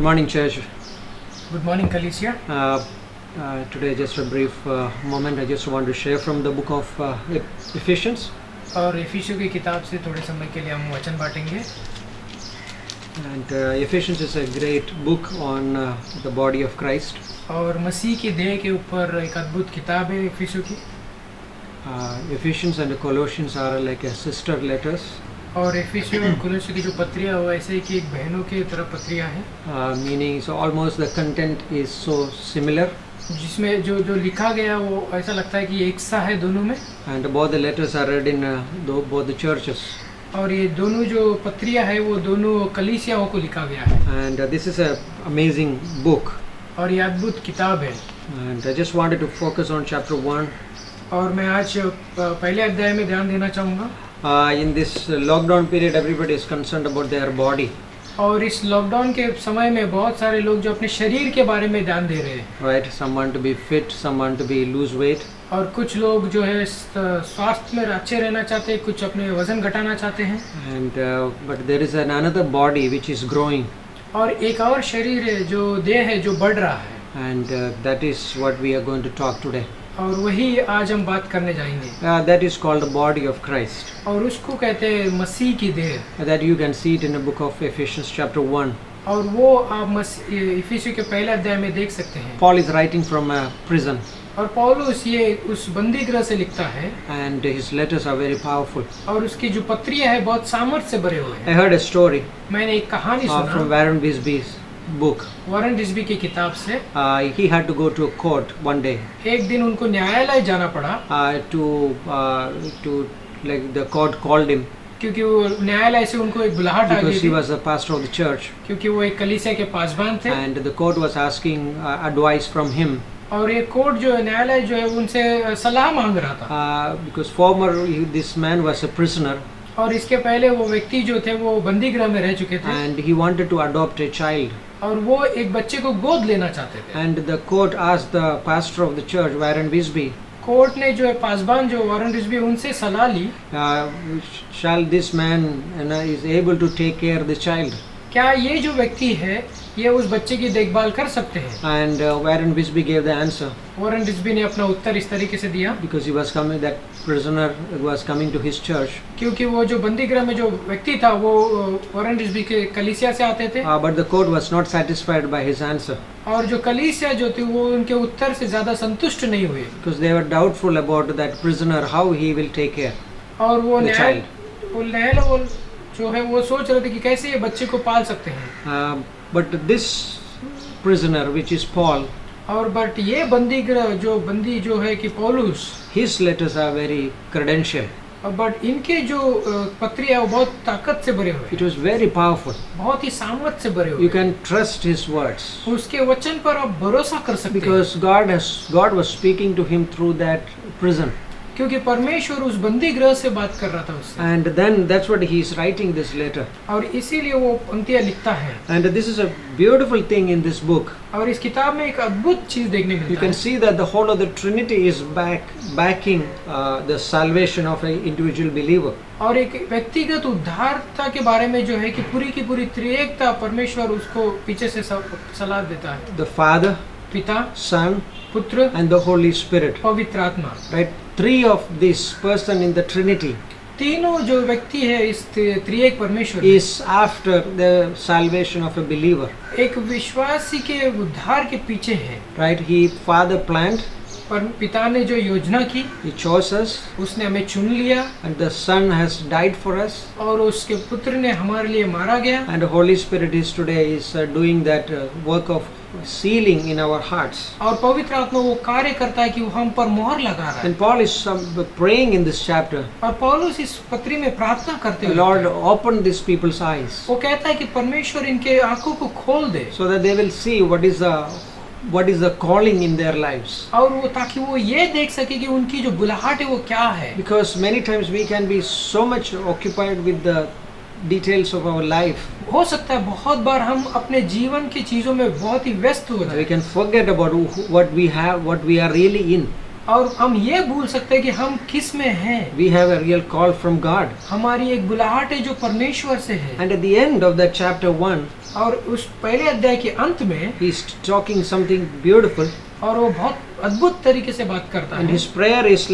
Good morning, church. Good morning, Kalicia. Today, just a brief moment, I just want to share from the book of Ephesians. और इफिसियों की किताब से थोड़े समय के लिए हम वचन बांटेंगे। And Ephesians is a great book on the body of Christ. और मसीह की देह के ऊपर एक अद्भुत किताब है इफिसियों की। Ephesians and Colossians are like a sister letters. और इफिसियों और कुलोसियों की जो पत्रियाँ वो ऐसे ही कि एक बहनों की तरह पत्रियाँ हैं, Meaning, so almost the content is so similar, जिसमें जो लिखा गया वो ऐसा लगता है कि एक सा है दोनों में। and both the letters are read in both the churches. और ये दोनों जो पत्रियाँ है वो दोनों कलीसियाओं को लिखा गया है। And this is a amazing book. और ये अद्भुत किताब है। And I just wanted to focus on chapter 1. और मैं आज पहले अध्याय में ध्यान देना चाहूँगा। In this lockdown period, everybody is concerned about their body. और इस लॉकडाउन के समय में बहुत सारे लोग जो अपने शरीर के बारे में ध्यान दे रहे हैं, Right? Some want to be fit, some want to be lose weight. और कुछ लोग जो है स्वास्थ्य में अच्छे रहना चाहते हैं, कुछ अपने वजन घटाना चाहते हैं। And but there is another body which is growing, और एक और शरीर है जो देह है जो बढ़ रहा है, and that is what we are going to talk today. और वही आज हम बात करने जाएंगे। That is called the body of Christ. और उसको कहते हैं मसीह की देह। That you can see it in the book of Ephesians chapter 1. और वो आप इफिसियों के पहले अध्याय में देख सकते हैं। Paul is writing from a prison, और पौलुस ये उस बंदी गृह से लिखता है, and his letters are very powerful. और उसकी जो पत्रियाँ है बहुत सामर्थ्य से भरे हुए हैं। I heard a story मैंने एक कहानी from सुना Warren Wisby's book. वॉरेन डिस्बी की किताब से। He had to go to a court one day एक दिन उनको न्यायालय जाना पड़ा, to like the court called him क्योंकि वो न्यायालय से उनको एक बुलाहट आ because गई he थी, was a pastor of the church, क्योंकि वो एक कलीसिया के पासबान थे। and the court was asking advice from him और ये कोर्ट जो है, न्यायालय जो है उनसे सलाह मांग रहा था, because this man was a prisoner, और इसके पहले वो व्यक्ति जो थे वो बंदी गृह में रह चुके थे, and he wanted to adopt a child. और वो एक बच्चे को गोद लेना चाहते थे। And the court asked the pastor of the church, Warren Wisby, court ने जो है पासबान जो वॉरेन डिस्बी उनसे सलाह ली, shall this man is able to take care of the child? क्या ये जो व्यक्ति है ये उस बच्चे की देखभाल कर सकते हैं? And Warren Wisby gave the answer, Warren Disby ने अपना उत्तर इस तरीके से दिया, because he was coming, that prisoner was coming to his church, क्योंकि वो जो बंदी गृह में जो व्यक्ति था वो वॉरेन डिस्बी के कलीसिया से आते थे, but the court was not satisfied by his answer, और जो कलीसिया जो थी वो उनके उत्तर से ज्यादा संतुष्ट नहीं हुए, because they were doubtful about that prisoner, how he will take care. और वो The child. न्यायालय जो है वो सोच रहे थे कि कैसे ये बच्चे को पाल सकते हैं। But this prisoner, which is Paul, और बट ये बंदी जो है कि पौलुस, his letters are very credential. But इनके जो पत्री है वो बहुत ताकत से भरे हुए It was very powerful. बहुत ही सामर्थ से भरे You हुए, can trust his words, उसके वचन पर आप भरोसा कर सकते हैं, because God was speaking to him through that prison. क्योंकि परमेश्वर उस बंदी गृह से बात कर रहा था उससे, And then that's what he is writing this letter. और इसीलिए वो पंक्तियाँ लिखता है। And this is a beautiful thing in this book. और इस किताब में एक अद्भुत चीज देखने You मिलता can है, see that the whole of the Trinity is backing the salvation of an individual believer. और एक व्यक्तिगत उद्धारता के बारे में जो है कि पूरी की पूरी त्रिएकता परमेश्वर उसको पीछे से सलाह देता है। The Father, पिता, Son, पुत्र, and the Holy Spirit. पवित्र आत्मा, Right? Three of this person in the Trinity तीनों जो व्यक्ति है इस त्रिएक परमेश्वर में, is after the salvation of a believer. एक विश्वासी के उद्धार के पीछे है। Right? Father planned, पर पिता ने जो योजना की, he chose us, उसने हमें चुन लिया, and the Son has died for us, और उसके पुत्र ने हमारे लिए मारा गया, and the Holy Spirit is today doing that work of sealing in our hearts. और पवित्र आत्मा वो कार्य करता है कि वो हम पर मोहर लगा रहा है। And Paul is praying in this chapter, और पौलुस इस पत्री में प्रार्थना करते हुए, Lord, open these people's eyes वो कहता है कि परमेश्वर इनके आंखों को खोल दे, so that they will see what is the calling in their lives. और वो ताकि वो ये देख सके कि उनकी जो बुलाहट है वो क्या है। Because many times we can be so much occupied with the details of our life, हो सकता है बहुत बार हम अपने जीवन की चीजों में बहुत ही व्यस्त हो we जाए, can forget about what we have, what we are really in. और हम ये भूल सकते हैं कि हम किस में हैं। We have a real call from God. हमारी एक बुलाहट है जो परमेश्वर से है। And at the end of that chapter 1, और उस पहले अध्याय के अंत में he's talking something beautiful. और वो बहुत अद्भुत तरीके से बात करता And है। his prayer is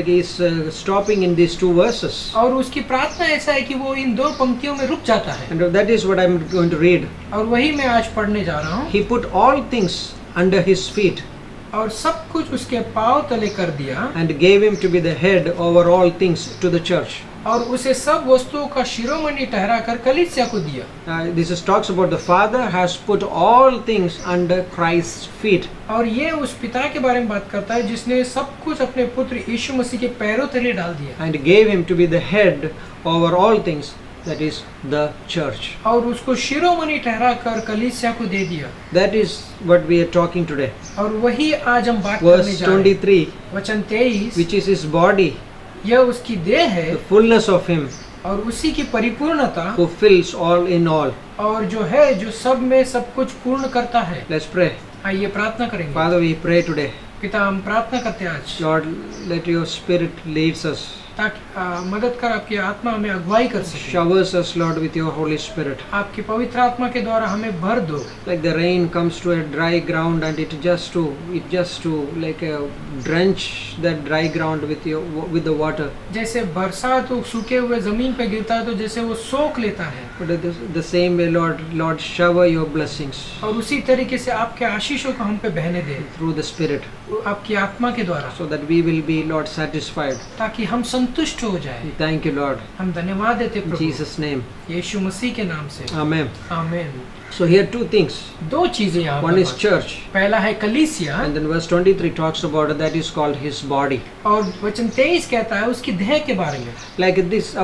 he's stopping in these two verses. और उसकी प्रार्थना ऐसा है कि वो इन दो पंक्तियों में रुक जाता है। And that is what I'm going to read. और वही मैं आज पढ़ने जा रहा हूँ। He put all things under his feet और सब कुछ उसके पांव तले कर दिया and gave him to be the head over all things to the church. और उसे सब वस्तुओं का शिरोमणि ठहरा कर कलीसिया को दिया। This talks about the Father has put all things under Christ's feet. और ये उस पिता के बारे में बात करता है जिसने सब कुछ अपने पुत्र यीशु मसीह के पैरों तले डाल दिया And gave him to be the head over all things, that is the church. और उसको शिरोमणि ठहरा कर कलीसिया को दे दिया। That is what we are talking today. और वही आज हम बात करने Verse जा रहे हैं। 23, वचन 23, which is his body, यह उसकी देह है the fullness of him और उसी की परिपूर्णता who fills all in all. और जो है जो सब में सब कुछ पूर्ण करता है। Let's pray. आइए प्रार्थना करेंगे। Father, we pray today. पिता हम प्रार्थना करते हैं आज Lord, let your spirit leads us. ताकि मदद कर आपकी आत्मा हमें अगुवाई कर सके। Showers us, Lord, with your Holy Spirit. आपकी पवित्र आत्मा के द्वारा हमें भर दो। Like the rain comes to a dry ground and it just to like drench that dry ground with the water. जैसे बरसात वो सूखे हुए जमीन पे गिरता है तो जैसे वो सोख लेता है। But at the same way, Lord, shower your blessings और उसी तरीके से आपके आशीषों को हम पे बहने दे through the Spirit, आपकी आत्मा के द्वारा, so that we will be, Lord, satisfied. ताकि हम संतुष्ट हो जाए। We thank you, Lord. हम धन्यवाद देते In प्रभु Jesus' name. यीशु मसीह के नाम से। Amen. आमीन। So here two things. दो चीजें यहाँ One पर is बात- church. पहला है कलीसिया And then verse 23 talks about that is called his body. और वचन 23 कहता है उसकी देह के बारे में। Like this,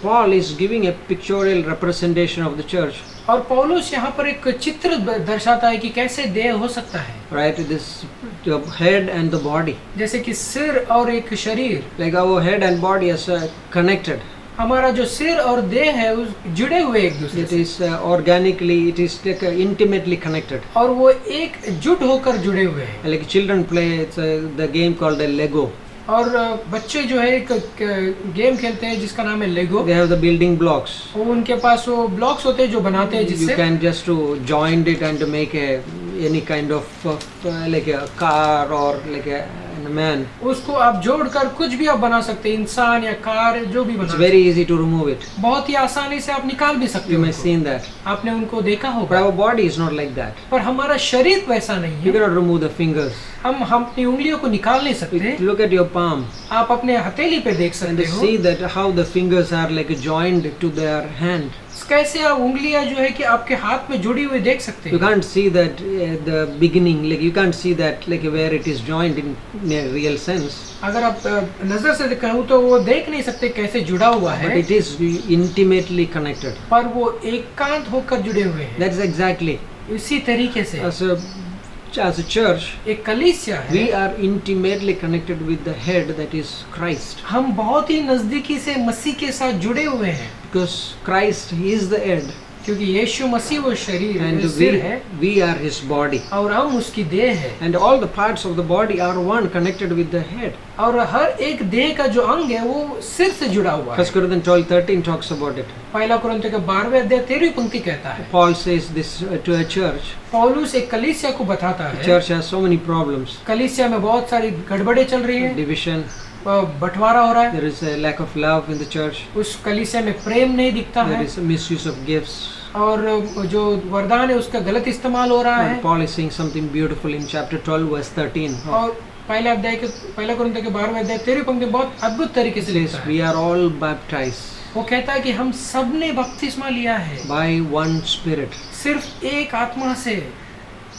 Paul is giving a pictorial representation of the church. और पौलुस यहाँ पर एक चित्र दर्शाता है कि कैसे देह हो सकता है। Right, this the head and the body. जैसे कि सिर और एक शरीर, Like our head and body is connected. हमारा जो सिर और देह है उस जुड़े हुए एक दूसरे It से is organically, it is like intimately connected. और वो एक जुट होकर जुड़े हुए हैं। Like children play, it's the game called a Lego. और बच्चे जो है एक गेम खेलते हैं जिसका नाम है लेगो। They have the building blocks. वो उनके पास वो ब्लॉक्स होते हैं जो बनाते हैं You जिससे can just to join it and to make any kind of like a car or like a man. उसको आप जोड़कर कुछ भी आप बना सकते हैं, इंसान या कार जो भी It's बना सकते very easy to remove it. हैं। बहुत ही आसानी से आप निकाल भी सकते You हो may उनको। seen that. आपने उनको देखा But होगा। our body is not like that. पर हमारा शरीर वैसा नहीं You है। cannot remove the fingers. हम अपनी उंगलियों को निकाल नहीं सकते। Look at your palm आप अपने हथेली पे देख and सकते हो see that how the fingers are like joined to their hand. कैसे आप उंगलियां जो है कि आपके हाथ में जुड़ी हुई देख सकते You हैं। can't see that the beginning, like you can't see that like where it is joined in a real sense. अगर आप नजर से कहूँ तो वो देख नहीं सकते कैसे जुड़ा हुआ But है, it is intimately connected. पर वो एकांत होकर जुड़े हुए हैं। That's exactly. इसी तरीके से As a church, एक कलीसिया है। we are intimately connected with the head, that is Christ. हम बहुत ही नजदीकी से मसीह के साथ जुड़े हुए हैं Because Christ, He is the head, क्योंकि यीशु मसीह वो शरीर and सिर है we are His body. और हम उसकी देह है। And all the parts of the body are one, connected with the head. और हर एक देह का जो अंग है वो सिर से जुड़ा हुआ है। 1 Corinthians 12:13 talks about it. पहला कुरिन्थियों के 12वें अध्याय 13वीं पंक्ति कहता है। Paul says this to a church. पौलुस एक कलीसिया को बताता The है। church has so many problems. कलीसिया में बहुत सारी गड़बड़े चल रही हैं, Division, बंटवारा हो रहा है, there is a lack of love in the church. उस कलीसिया में प्रेम नहीं दिखता There है is a misuse of gifts. और जो वरदान है उसका गलत इस्तेमाल हो रहा And है। Paul is saying something beautiful in chapter 12 verse 13. और पहला कुरिन्थियों के 12वें अध्याय 13वीं पंक्ति बहुत अद्भुत तरीके से It लिखता says, है। we are all baptized वो कहता है कि हम सब ने बपतिस्मा लिया है by one spirit, सिर्फ एक आत्मा से,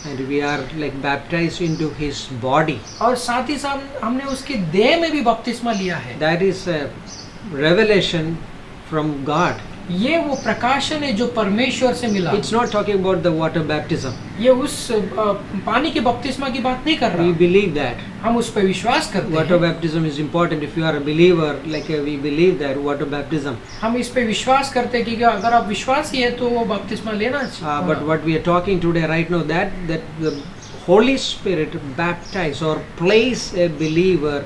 and we are like baptized into His body. और साथ ही साथ हमने उसकी देह में भी बपतिस्मा लिया है। That is a revelation from God. ये वो प्रकाशन है जो परमेश्वर से मिला। It's not talking about the water baptism. ये उस पानी के बपतिस्मा की बात नहीं कर We रहा। believe that. हम उस पर विश्वास करते Water हैं। baptism is important. If you are a believer, like we believe that water baptism. हम इस पे विश्वास करते हैं कि अगर आप विश्वासी है तो वो बपतिस्मा लेना चाहिए। But what we are talking today, right now, that the Holy Spirit baptize or place a believer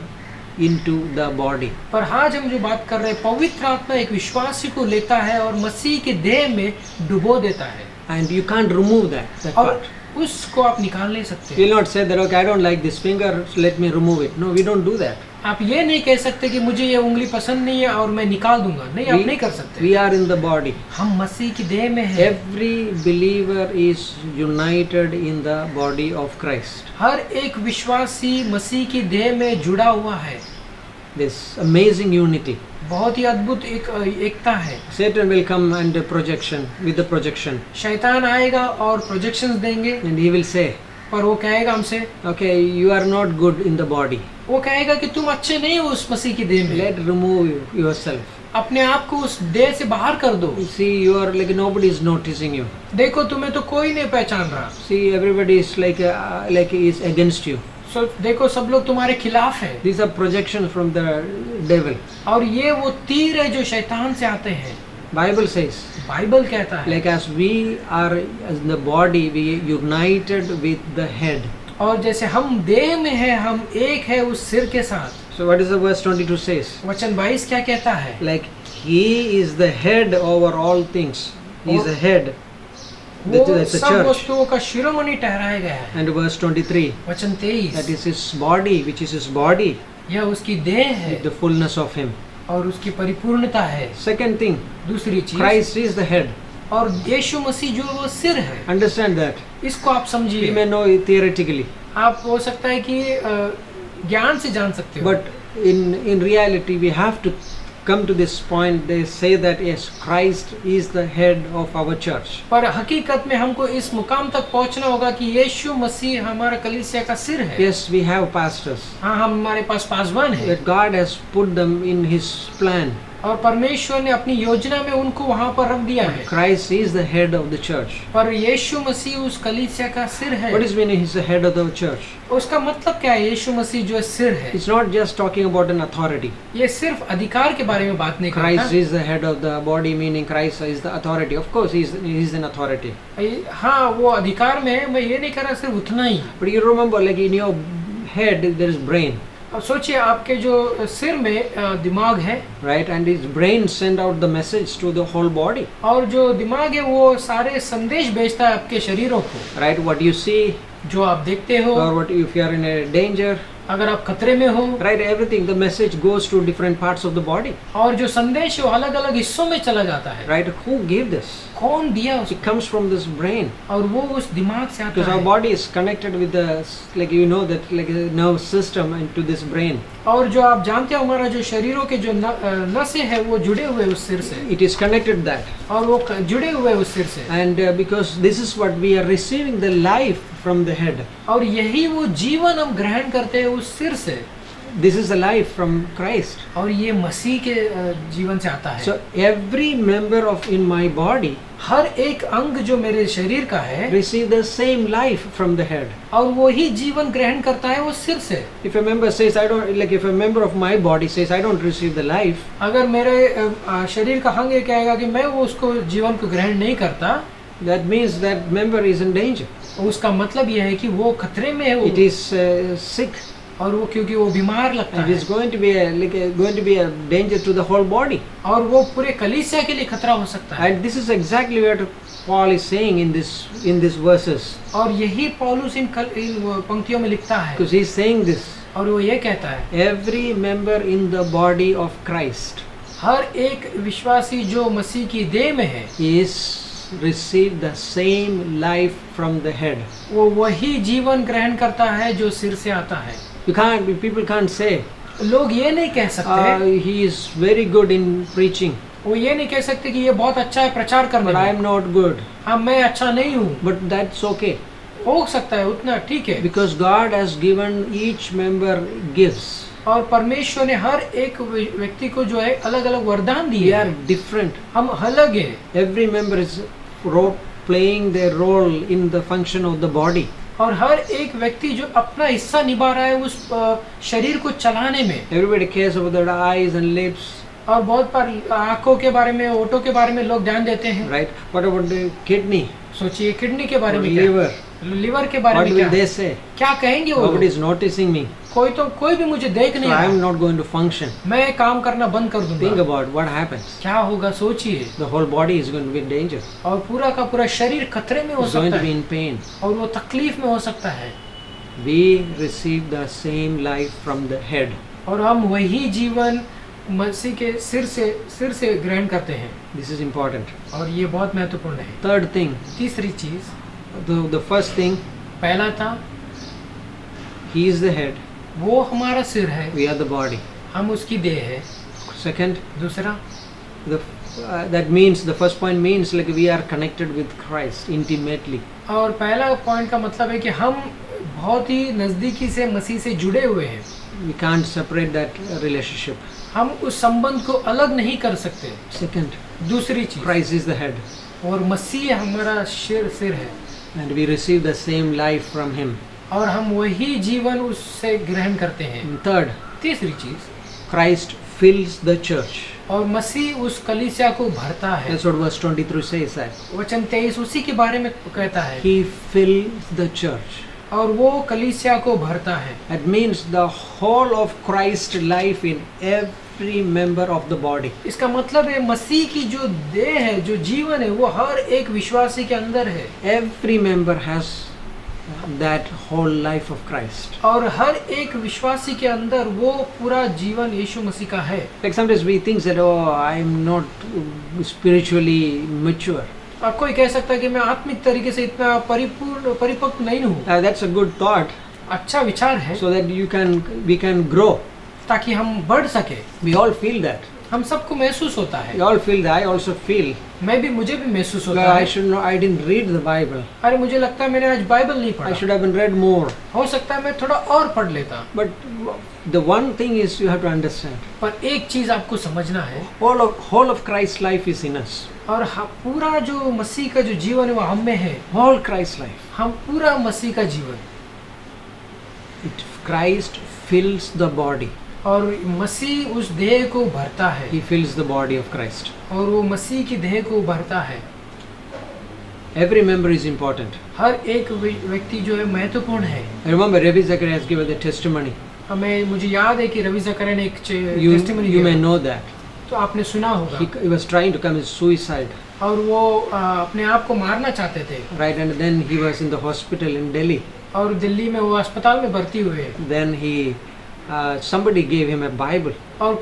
into the body. पर आज हम जो बात कर रहे हैं, पवित्र आत्मा एक विश्वासी को लेता है और मसीह के देह में डुबो देता है, And you can't remove that और part. उसको आप निकाल नहीं सकते। You will not say that, okay, I don't like this finger, so let me remove it. No, we don't do that. आप ये नहीं कह सकते कि मुझे ये उंगली पसंद नहीं है और मैं निकाल दूंगा, नहीं, आप नहीं कर सकते। We are in the body. हम मसीह की देह में हैं। Every believer is united in the body of Christ. हर एक विश्वासी मसीह की देह में जुड़ा हुआ है। This amazing unity. बहुत ही अद्भुत एकता है। Satan will come and with the projection, शैतान आएगा और प्रोजेक्शंस देंगे, and he will say, पर वो कहेगा हमसे, okay, you are not good in the body. वो कहेगा कि तुम अच्छे नहीं हो उस मसीह की देह में, Remove yourself. अपने आप को उस देह से बाहर कर दो। See, you are like nobody is noticing you. देखो तुम्हें तो कोई नहीं पहचान रहा। See, everybody is like is against you. देखो सब लोग तुम्हारे खिलाफ है। These are projections from the devil. और ये वो तीर है जो शैतान से आते हैं। Bible says, बाइबल कहता है, like as we are as the body, we united with the head. और जैसे हम देह में हैं, हम एक है उस सिर के साथ। So what is the verse 22 says? वचन 22 क्या कहता है? Like he is the head over all things. He is the head. वो That's the सब church. वस्तुओं का शिरोमणि ठहराया गया है। And verse 23, वचन 23, that is his body, which is his body, यह उसकी देह है with the fullness of him. और उसकी परिपूर्णता है। Second thing, दूसरी चीज, Christ is the head. और यीशु मसीह जो वो सिर है, Understand that. इसको आप We समझिए। may know it theoretically, आप हो सकता है कि ज्ञान से जान सकते हो, but in reality we have to come to this point. They say that yes, Christ is the head of our church. पर हकीकत में हमको इस मुकाम तक पहुंचना होगा कि यीशु मसीह हमारा कलीसिया का सिर है। Yes, we have pastors, हाँ, हमारे पास पासवान है that God has put them in his plan. और परमेश्वर ने अपनी योजना में उनको वहाँ पर रख दिया है। Christ is the head of the church. पर यीशु मसीह उस कलीसिया का सिर है। What is meaning he's the head of the church? उसका मतलब क्या है? यीशु मसीह जो सिर है, It's not just talking about an authority. ये सिर्फ अधिकार के बारे में बात नहीं Christ करता। is the head of the body, meaning Christ is the authority. Of course, he is an authority. हाँ, वो अधिकार में है, मैं ये नहीं कर रहा सिर्फ उतना ही। But you remember, like in your head, there is brain, अब सोचिए आपके जो सिर में दिमाग है, right? And his brain send out the message to the whole body, और जो दिमाग है वो सारे संदेश भेजता है आपके शरीरों को, right? What you see, जो आप देखते हो, or what if you are in a danger, अगर आप खतरे में हो, right? Everything, the message goes to different parts of the body, और जो संदेश है वो अलग अलग हिस्सों में चला जाता है। right? Who gave this? कौन दिया It उसको? comes from this brain. और वो उस दिमाग से आता Because our है। body is connected with the, like you know that like a nerve system and to this brain. और जो आप जानते हो हमारा जो शरीरों के जो नसें हैं वो जुड़े हुए उस सिर से, It is connected that. और वो जुड़े हुए उस सिर से, And because this is what we are receiving the life from the head. और यही वो जीवन हम ग्रहण करते हैं उस सिर से, This is the life from Christ. और ये मसीह के जीवन से आता है। So every member of in my body हर एक अंग जो मेरे शरीर का है, receive the same life from the head. और वो ही जीवन ग्रहण करता है वो सिर से। If a member says I don't, like if a member of my body says I don't receive the life, अगर मेरे शरीर का अंग ये कहेगा कि मैं वो उसको जीवन को ग्रहण नहीं करता, that means that member is in danger. उसका मतलब ये है कि वो खतरे में है, वो It is sick. और वो क्योंकि वो बीमार लगता It है, is going to be going to be a danger to the whole body. और वो पूरे कलीसिया के लिए खतरा हो सकता है। And this is exactly what Paul is saying in these verses. और यही पौलुस इन पंक्तियों में लिखता है, Because he is saying this. और वो ये कहता है, Every member in the body of Christ हर एक विश्वासी जो मसीह की देह में है, is receive the same life from the head. वो वही जीवन ग्रहण करता है जो सिर से आता है। People can't say लोग ये नहीं कह सकते, he is very good in preaching, वो ये नहीं कह सकते कि ये बहुत अच्छा है प्रचार करने but I में, am not good. हाँ मैं अच्छा नहीं हूँ। But that's okay, हो सकता है उतना ठीक है, because God has given each member gifts. और परमेश्वर ने हर एक व्यक्ति को जो है अलग अलग वरदान We दिए are हैं, different. हम अलग है। Every member is playing their role in the function of the body. और हर एक व्यक्ति जो अपना हिस्सा निभा रहा है उस शरीर को चलाने में। Everybody cares about their eyes and lips, और बहुत बार आंखों के बारे में, ओठों के बारे में लोग ध्यान देते हैं। right? What about the kidney, सोचिए किडनी के बारे or में क्या? liver, लिवर के बारे What में will क्या they say? क्या कहेंगे वो Nobody लोग? is noticing me. कोई भी मुझे देख So नहीं I am रहा, not going to function. मैं काम करना बंद कर Think दूंगा। about what happens. क्या होगा सोचिए, The whole body is going to be in danger. और पूरा का पूरा शरीर खतरे में हो It's going सकता to be है in pain. और वो तकलीफ में हो सकता है। We receive the same life from the head. और हम वही जीवन मसीह के सिर से ग्रहण करते हैं, This is important. और ये बहुत महत्वपूर्ण है। Third thing, तीसरी चीज, the first thing, पहला था he is the head, वो हमारा सिर है, we are the body. हम उसकी देह है। Second, दूसरा, that means the first point means like we are connected with Christ intimately. और पहला पॉइंट का मतलब है कि हम बहुत ही नजदीकी से मसीह से जुड़े हुए हैं। We can't separate that relationship. हम उस संबंध को अलग नहीं कर सकते। Second, दूसरी चीज, Christ is the head, और मसीह हमारा सिर है, and we receive the same life from Him. और हम वही जीवन उससे ग्रहण करते हैं। And third, तीसरी चीज, Christ fills the church. और मसीह उस कलीसिया को भरता है। That's what verse 23 says. That वचन 23 उसी के बारे में कहता है, He fills the church. और वो कलीसिया को भरता है। That means the whole of Christ's life in every member of the body. इसका मतलब है मसीह की जो देह है, जो जीवन है, वो हर एक विश्वासी के अंदर है, Every member has that whole life of Christ. और हर एक विश्वासी के अंदर वो पूरा जीवन यीशु मसीह का है। Like sometimes we think that, oh, I'm not spiritually mature. और कोई कह सकता है कि मैं आत्मिक तरीके से इतना परिपक्व नहीं हूँ। That's a good thought, अच्छा विचार है, so that we can grow. ताकि हम बढ़ सके। We all feel that. हम सबको महसूस होता We है, all feel that. I also feel. मुझे भी महसूस होता Well, है। I didn't read the Bible. अरे मुझे लगता है मैंने आज बाइबल नहीं I पढ़ा, should have been read more. हो सकता है मैं थोड़ा और पढ़ लेता। But the one thing is you have to understand. पर एक चीज आपको समझना है, Whole of Christ's life is in us. और पूरा जो मसीह का जो जीवन है वो हम में है। Whole Christ's life. हम पूरा मसीह का जीवन, Christ fills the body. और मसीह उस देह को भरता है, He fills the body of Christ. और वो मसीह की देह को भरता है। Every member is important. हर एक व्यक्ति जो है महत्वपूर्ण है। I remember Rabbi Zacharias gave the testimony. मुझे याद है कि रवि जकरिया ने एक You टेस्टिमनी may दिया, know that. तो आपने सुना होगा। He was trying to commit suicide, और वो अपने आप को मारना चाहते थे, right? And then he was in the hospital in Delhi. और दिल्ली में वो अस्पताल में भर्ती हुए। Then somebody gave him a Bible, और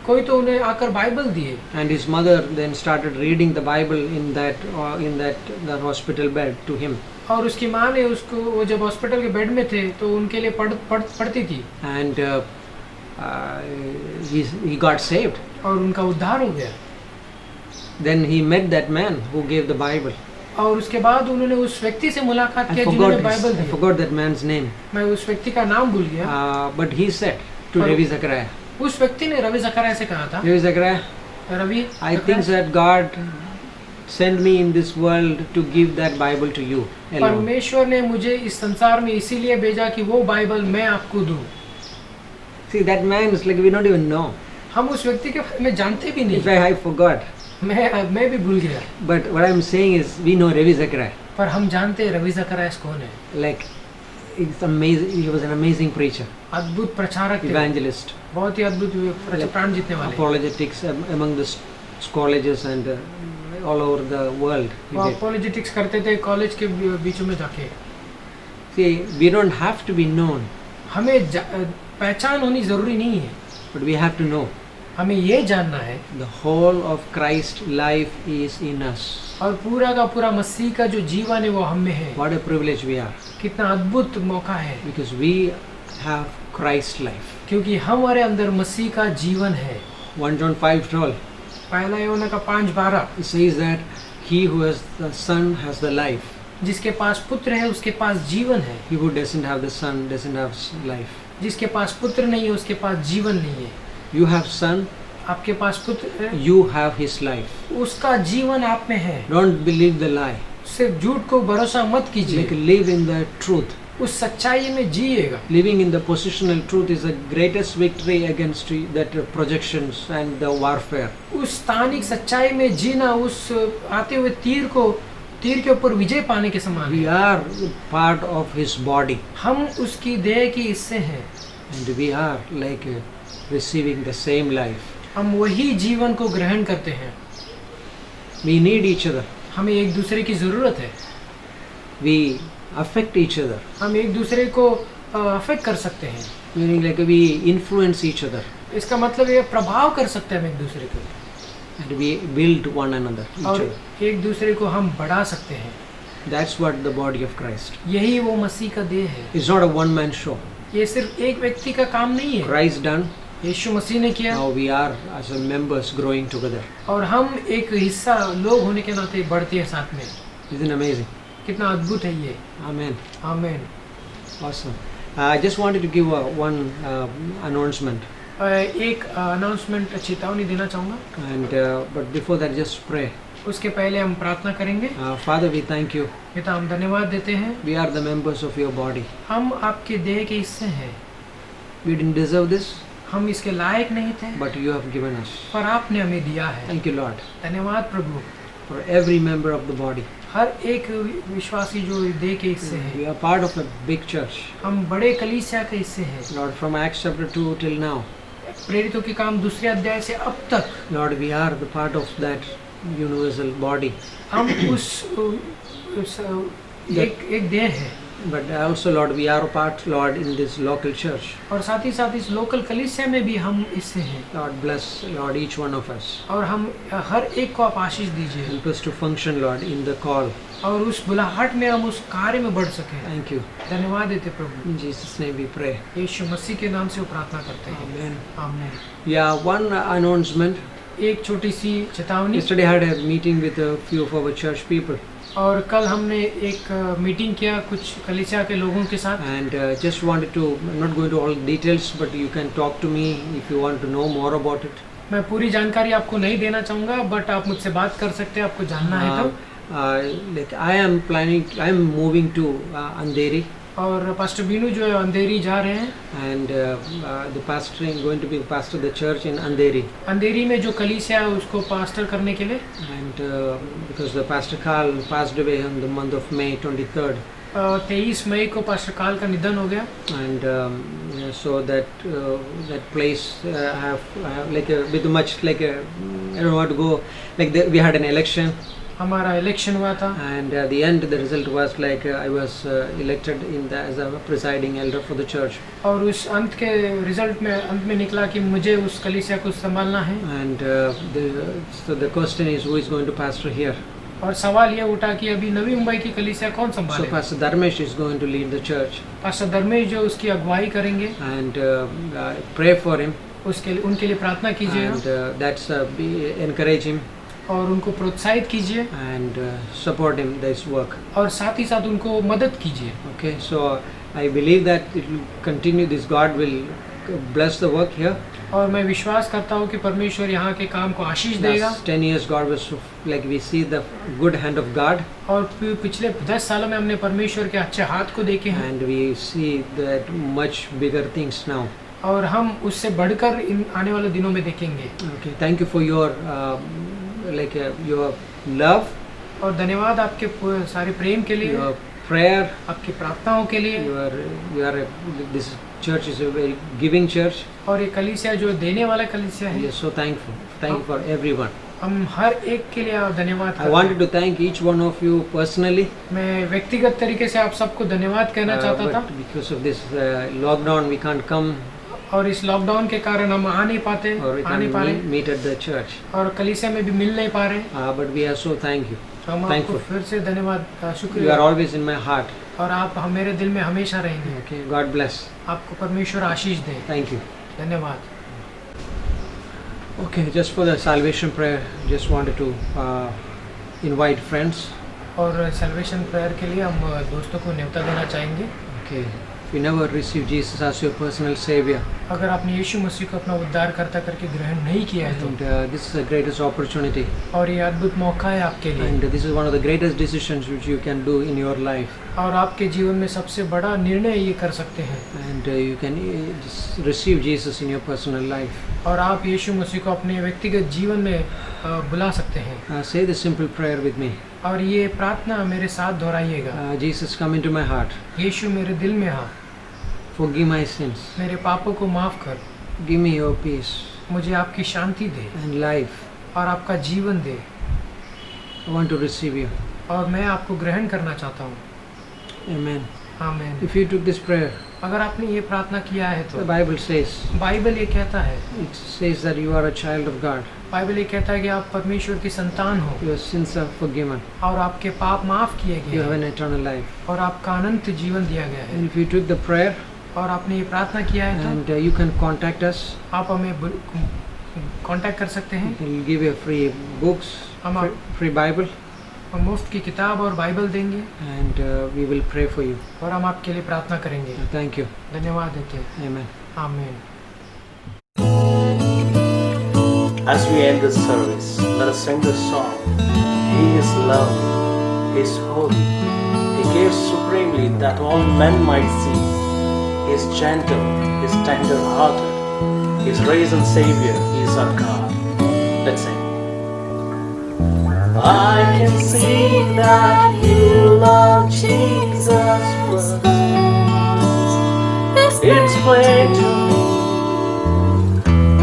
कोई तो उन्हें आकर बाइबल दिए, and his mother then started reading the Bible in that hospital bed to him. और उसकी माँ ने उसको, वो जब हॉस्पिटल के बेड में थे तो उनके लिए पढ़ती थी, And he got saved. और उनका उद्धार हो गया। Then he met that man who gave the Bible. और उसके बाद उन्होंने उस व्यक्ति से मुलाकात I किया जिन्होंने forgot, Bible I the. forgot that man's name. मैं उस व्यक्ति का नाम भूल गया। But he said to और- Rabbi Zachariah, उस व्यक्ति ने रवि जकरिया से कहा था, Rabbi Zachariah, Ravi I think that God sent me in this world to give that Bible to you alone. परमेश्वर ने मुझे इस संसार में इसीलिए भेजा कि वो बाइबल मैं आपको दूं। See, that man is like we don't even know. हम उस व्यक्ति के बारे में जानते भी In नहीं, fact, I forgot. मैं भी भूल गया, But what I'm saying is, we know Rabbi Zachariah. पर हम जानते हैं रवि जकरिया कौन है। Like, it's amazing. He was an amazing preacher, अद्भुत प्रचारक थे, evangelist, बहुत ही अद्भुत प्राण जीतने वाले। apologetics among the colleges and all over the world. He वो did. पॉलिटिक्स करते थे कॉलेज के बीचों में जाके। See, we don't have to be known, हमें पहचान होनी जरूरी नहीं है, but we have to know हमें ये जानना है, the whole of Christ's life is in us. और पूरा का पूरा मसीह का जो जीवन है वो हम में है। What a privilege we are, कितना अद्भुत मौका है, because we have Christ's life. क्योंकि हमारे अंदर मसीह का जीवन है। 1 John 5:12 पहला यूहन्ना का 5:12, it says that he who has the Son has the life. जिसके पास पुत्र है उसके पास जीवन है, He who doesn't have the Son doesn't have life. जिसके पास पुत्र नहीं है उसके पास जीवन नहीं है। You have Son, आपके पास पुत्र है, you have his life. उसका जीवन आप में है। Don't believe the lie. सिर्फ झूठ को भरोसा मत Like, कीजिए, live in the truth. उस सच्चाई में जिएगा। Living in the positional truth is the greatest victory against that projections and the warfare. उस स्थानिक सच्चाई में जीना, उस आते हुए तीर को तीर के ऊपर विजय पाने के समान We है। are part of His body, हम उसकी देह के हिस्से हैं। and we are like receiving the same life. हम वही जीवन को ग्रहण करते हैं। We need each other. हमें एक दूसरे की ज़रूरत है। We affect each other. हम एक दूसरे को अफेक्ट कर सकते हैं। Meaning like we influence each other इसका मतलब ये प्रभाव कर सकते हैं हम एक दूसरे को, and we build one another, each और other. एक दूसरे को हम बढ़ा सकते हैं। That's what the body of Christ. यही वो मसीह का देह है। It's not a one-man show. ये सिर्फ एक व्यक्ति का काम नहीं है। Christ done. यीशु मसीह ने किया, Now we are as a members growing together. और हम एक हिस्सा लोग होने के नाते बढ़ते हैं साथ में। Isn't it amazing? कितना अद्भुत है ये। Amen. आमीन। Awesome. I just wanted to give one announcement, एक अनाउंसमेंट चेतावनी देना चाहूँगा। and but before that, just pray. उसके पहले हम प्रार्थना करेंगे। Father, we thank you. पिता, हम धन्यवाद देते हैं। We are the members of your body. हम आपके देह के हिस्से हैं। We didn't deserve this, हम इसके लायक नहीं थे, but you have given us. पर आपने हमें दिया है। Thank you, Lord, धन्यवाद प्रभु। for every member of the body. हर एक विश्वासी जो देह के हिस्से हैं। We are part of a big church. हम बड़े कलीसिया के हिस्से हैं। Lord, from Acts chapter 2 till now, प्रेरितों के काम दूसरे अध्याय से अब तक Lord, we are the part of that universal body. हम उस एक देह है, But also, Lord, we are a part, Lord, in this local church. और साथ ही साथ इस लोकल कलीसिया में भी हम इससे हैं। Lord, bless, Lord, each one of us. और हम हर एक को आप आशीष दीजिए, Help us to function, Lord, in the call. और उस बुलाहट में हम उस कार्य में बढ़ सकें। Thank you. धन्यवाद देते प्रभु। In Jesus' name we pray. यीशु मसीह के नाम से वो प्रार्थना करते हैं। Amen. आमीन। Yeah, one announcement. एक छोटी सी चेतावनी। Yesterday I had a meeting with a few of our church people, और कल हमने एक मीटिंग किया कुछ कलीसिया के लोगों के साथ, and just wanted to, I'm not going to all details, but you can talk to me if you want to know more about it. मैं पूरी जानकारी आपको नहीं देना चाहूँगा, बट आप मुझसे बात कर सकते हैं, आपको जानना है तो। Like I am moving to Andheri, और पास्टर बीनू जो है अंधेरी जा रहे हैं, and the pastor is going to be pastor the church in Andheri, अंधेरी में जो कलीसिया है उसको पास्टर करने के लिए। and because the pastor Carl passed away on the month of May 23rd, 23 मई को पास्टर काल का निधन हो गया, and yeah, so that place I have like with much like I don't want to go like we had an election, हमारा election हुआ था, and at the end the result was like I was elected as a presiding elder for the church, और उस अंत के result में अंत में निकला कि मुझे उस कलीसिया को संभालना है। and so the question is who is going to pastor here. और सवाल ये उठा कि अभी नवी मुंबई की कलीसिया कौन So संभालेगा। Pastor Dharmesh is going to lead the church, pastor Dharmesh जो उसकी अगुवाई करेंगे, and pray for him, उसके लिए उनके लिए प्रार्थना कीजिए, and that's encourage him और उनको प्रोत्साहित कीजिए, and support him this work. और साथ ही साथ उनको मदद कीजिए। Okay, so I believe that it will continue. This God will bless the work here. और मैं विश्वास करता हूँ कि परमेश्वर यहाँ के काम को आशीष देगा। Last 10 years, God was like we see the good hand of God, और पिछले 10 सालों में हमने परमेश्वर के अच्छे हाथ को देखे हैं, and we see that much bigger things now. और हम उससे बढ़कर इन आने वाले दिनों में देखेंगे। Okay, thank you for your your love, और धन्यवाद आपके सारे प्रेम के लिए, your prayer. आपकी प्रार्थनाओं के लिए। This church is a very giving church. और ये कलीसिया जो देने वाला कलीसिया We है, are so thankful. Thank you for everyone. हम हर एक के लिए धन्यवाद I करते wanted हैं। to thank each one of you personally. मैं व्यक्तिगत तरीके से आप सबको धन्यवाद कहना चाहता था, But because of this lockdown, we can't come और इस लॉकडाउन के कारण हम आ नहीं पाते, or we आ नहीं पा can't रहे, meet at the church. और कलीसिया में भी मिल नहीं पा रहे। But we are so thank you. तो हम आपको Thankful. फिर से धन्यवाद You are शुक्रिया, always in my heart. और आप मेरे दिल में हमेशा रहेंगे। Okay, God bless. आपको परमेश्वर आशीष दे। Thank you. धन्यवाद। Okay, just for the salvation prayer, just wanted to invite friends. और सेल्वेशन प्रेयर के लिए हम दोस्तों को न्योता देना चाहेंगे। Okay, if you never received Jesus as your personal savior, अगर आपने यीशु मसीह को अपना उद्धारकर्ता करके ग्रहण नहीं किया है तो, and this is the greatest opportunity, और ये अद्भुत मौका है आपके लिए, and this is one of the greatest decisions which you can do in your life, और आपके जीवन में सबसे बड़ा निर्णय ये कर सकते हैं, and you can just receive Jesus in your personal life. और आप यीशु मसीह को अपने व्यक्तिगत जीवन में बुला सकते हैं। Say the simple prayer with me. और ये प्रार्थना मेरे साथ दोहराइएगा। Jesus, come into my heart. यीशु मेरे दिल में आ, Forgive my sins. मेरे पापों को माफ कर, Give me your peace मुझे आपकी शांति दे and life. और आपका जीवन दे, I want to receive you. और मैं आपको ग्रहण करना चाहता हूँ। Amen. आमीन। If you took this prayer, अगर आपने ये प्रार्थना किया है the तो Bible says, बाइबल ये कहता है, it says that you are a child of God. Bible ये कहता है कि आप परमेश्वर की संतान हो Your sins are forgiven. और आपके पाप माफ किए You गए have हैं an eternal life. और आपका अनंत जीवन दिया गया है। And if you took the prayer और आपने ये प्रार्थना किया है तो and you can contact us, आप हमें कांटेक्ट कर सकते हैं। we'll give you free books, हम free Bible, हम मुफ्त की किताब और बाइबल देंगे and we will pray for you. और हम आपके लिए प्रार्थना करेंगे। Thank you. धन्यवाद देते हैं। Amen. आमीन। As we end this service, let us sing this song. He is love, He is holy. He gave supremely that all men might see. He is gentle, He is tender-hearted. He is risen Savior, He is our God. Let's sing. I can see that you love Jesus first. It's plain to me,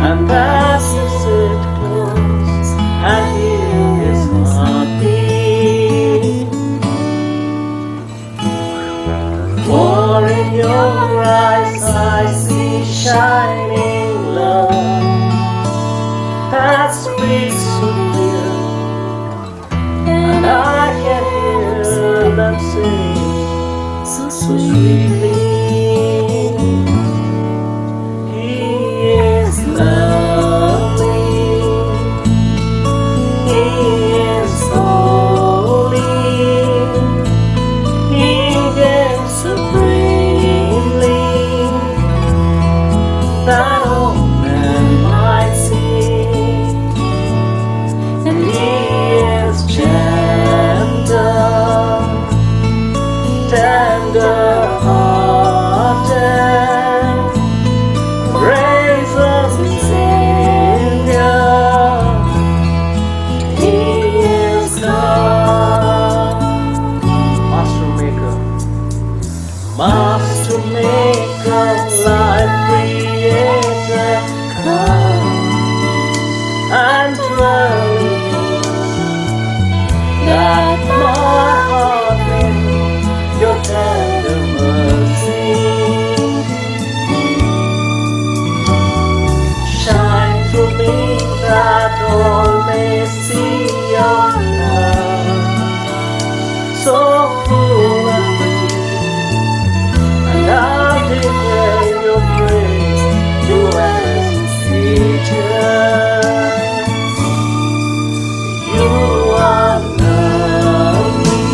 and as you sit close and hear His heartbeat, for in your eyes I see shining love that speaks so clear, and I can hear them sing so sweetly. He is lovely, He is holy, He gives supremely that all men might see, and He is gentle, tender-hearted, risen Savior. He is God, Master Maker, Master Maker, life Creator, come and dwell in me, that my heart may know your tender mercy. Shine through me that all may see your love, so full and free, and I'll declare your praise to endless ages. You are lovely,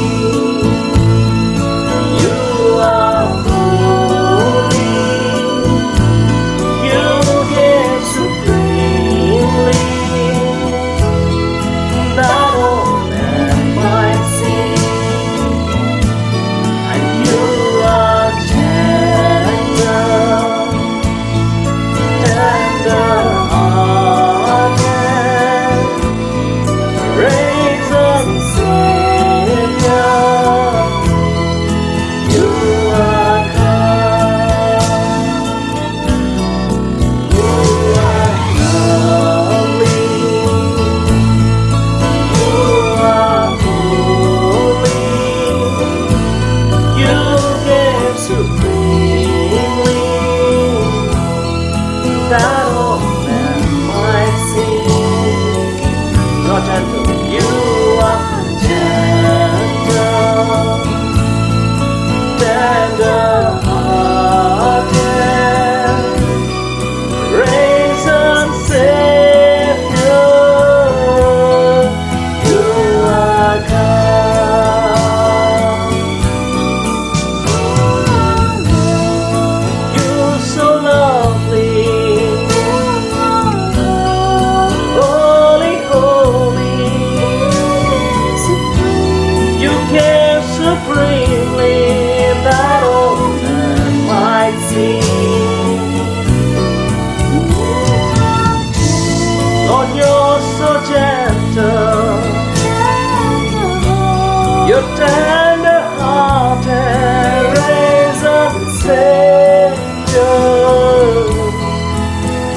tender hearted, raise up Savior.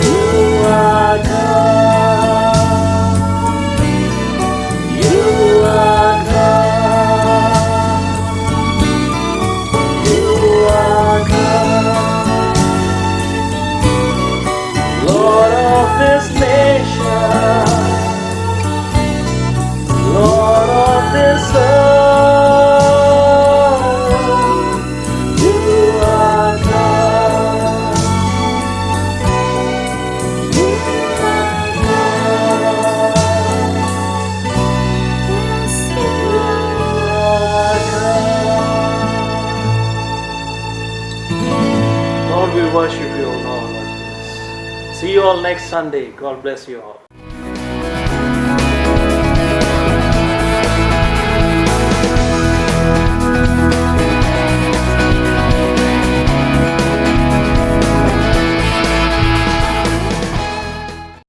You are God. You are God. You are God. Lord of this nation, Lord of this earth, you are God. You are God. Yes, You are God. Lord, we worship you, Lord Jesus. See you all next Sunday. God bless you all.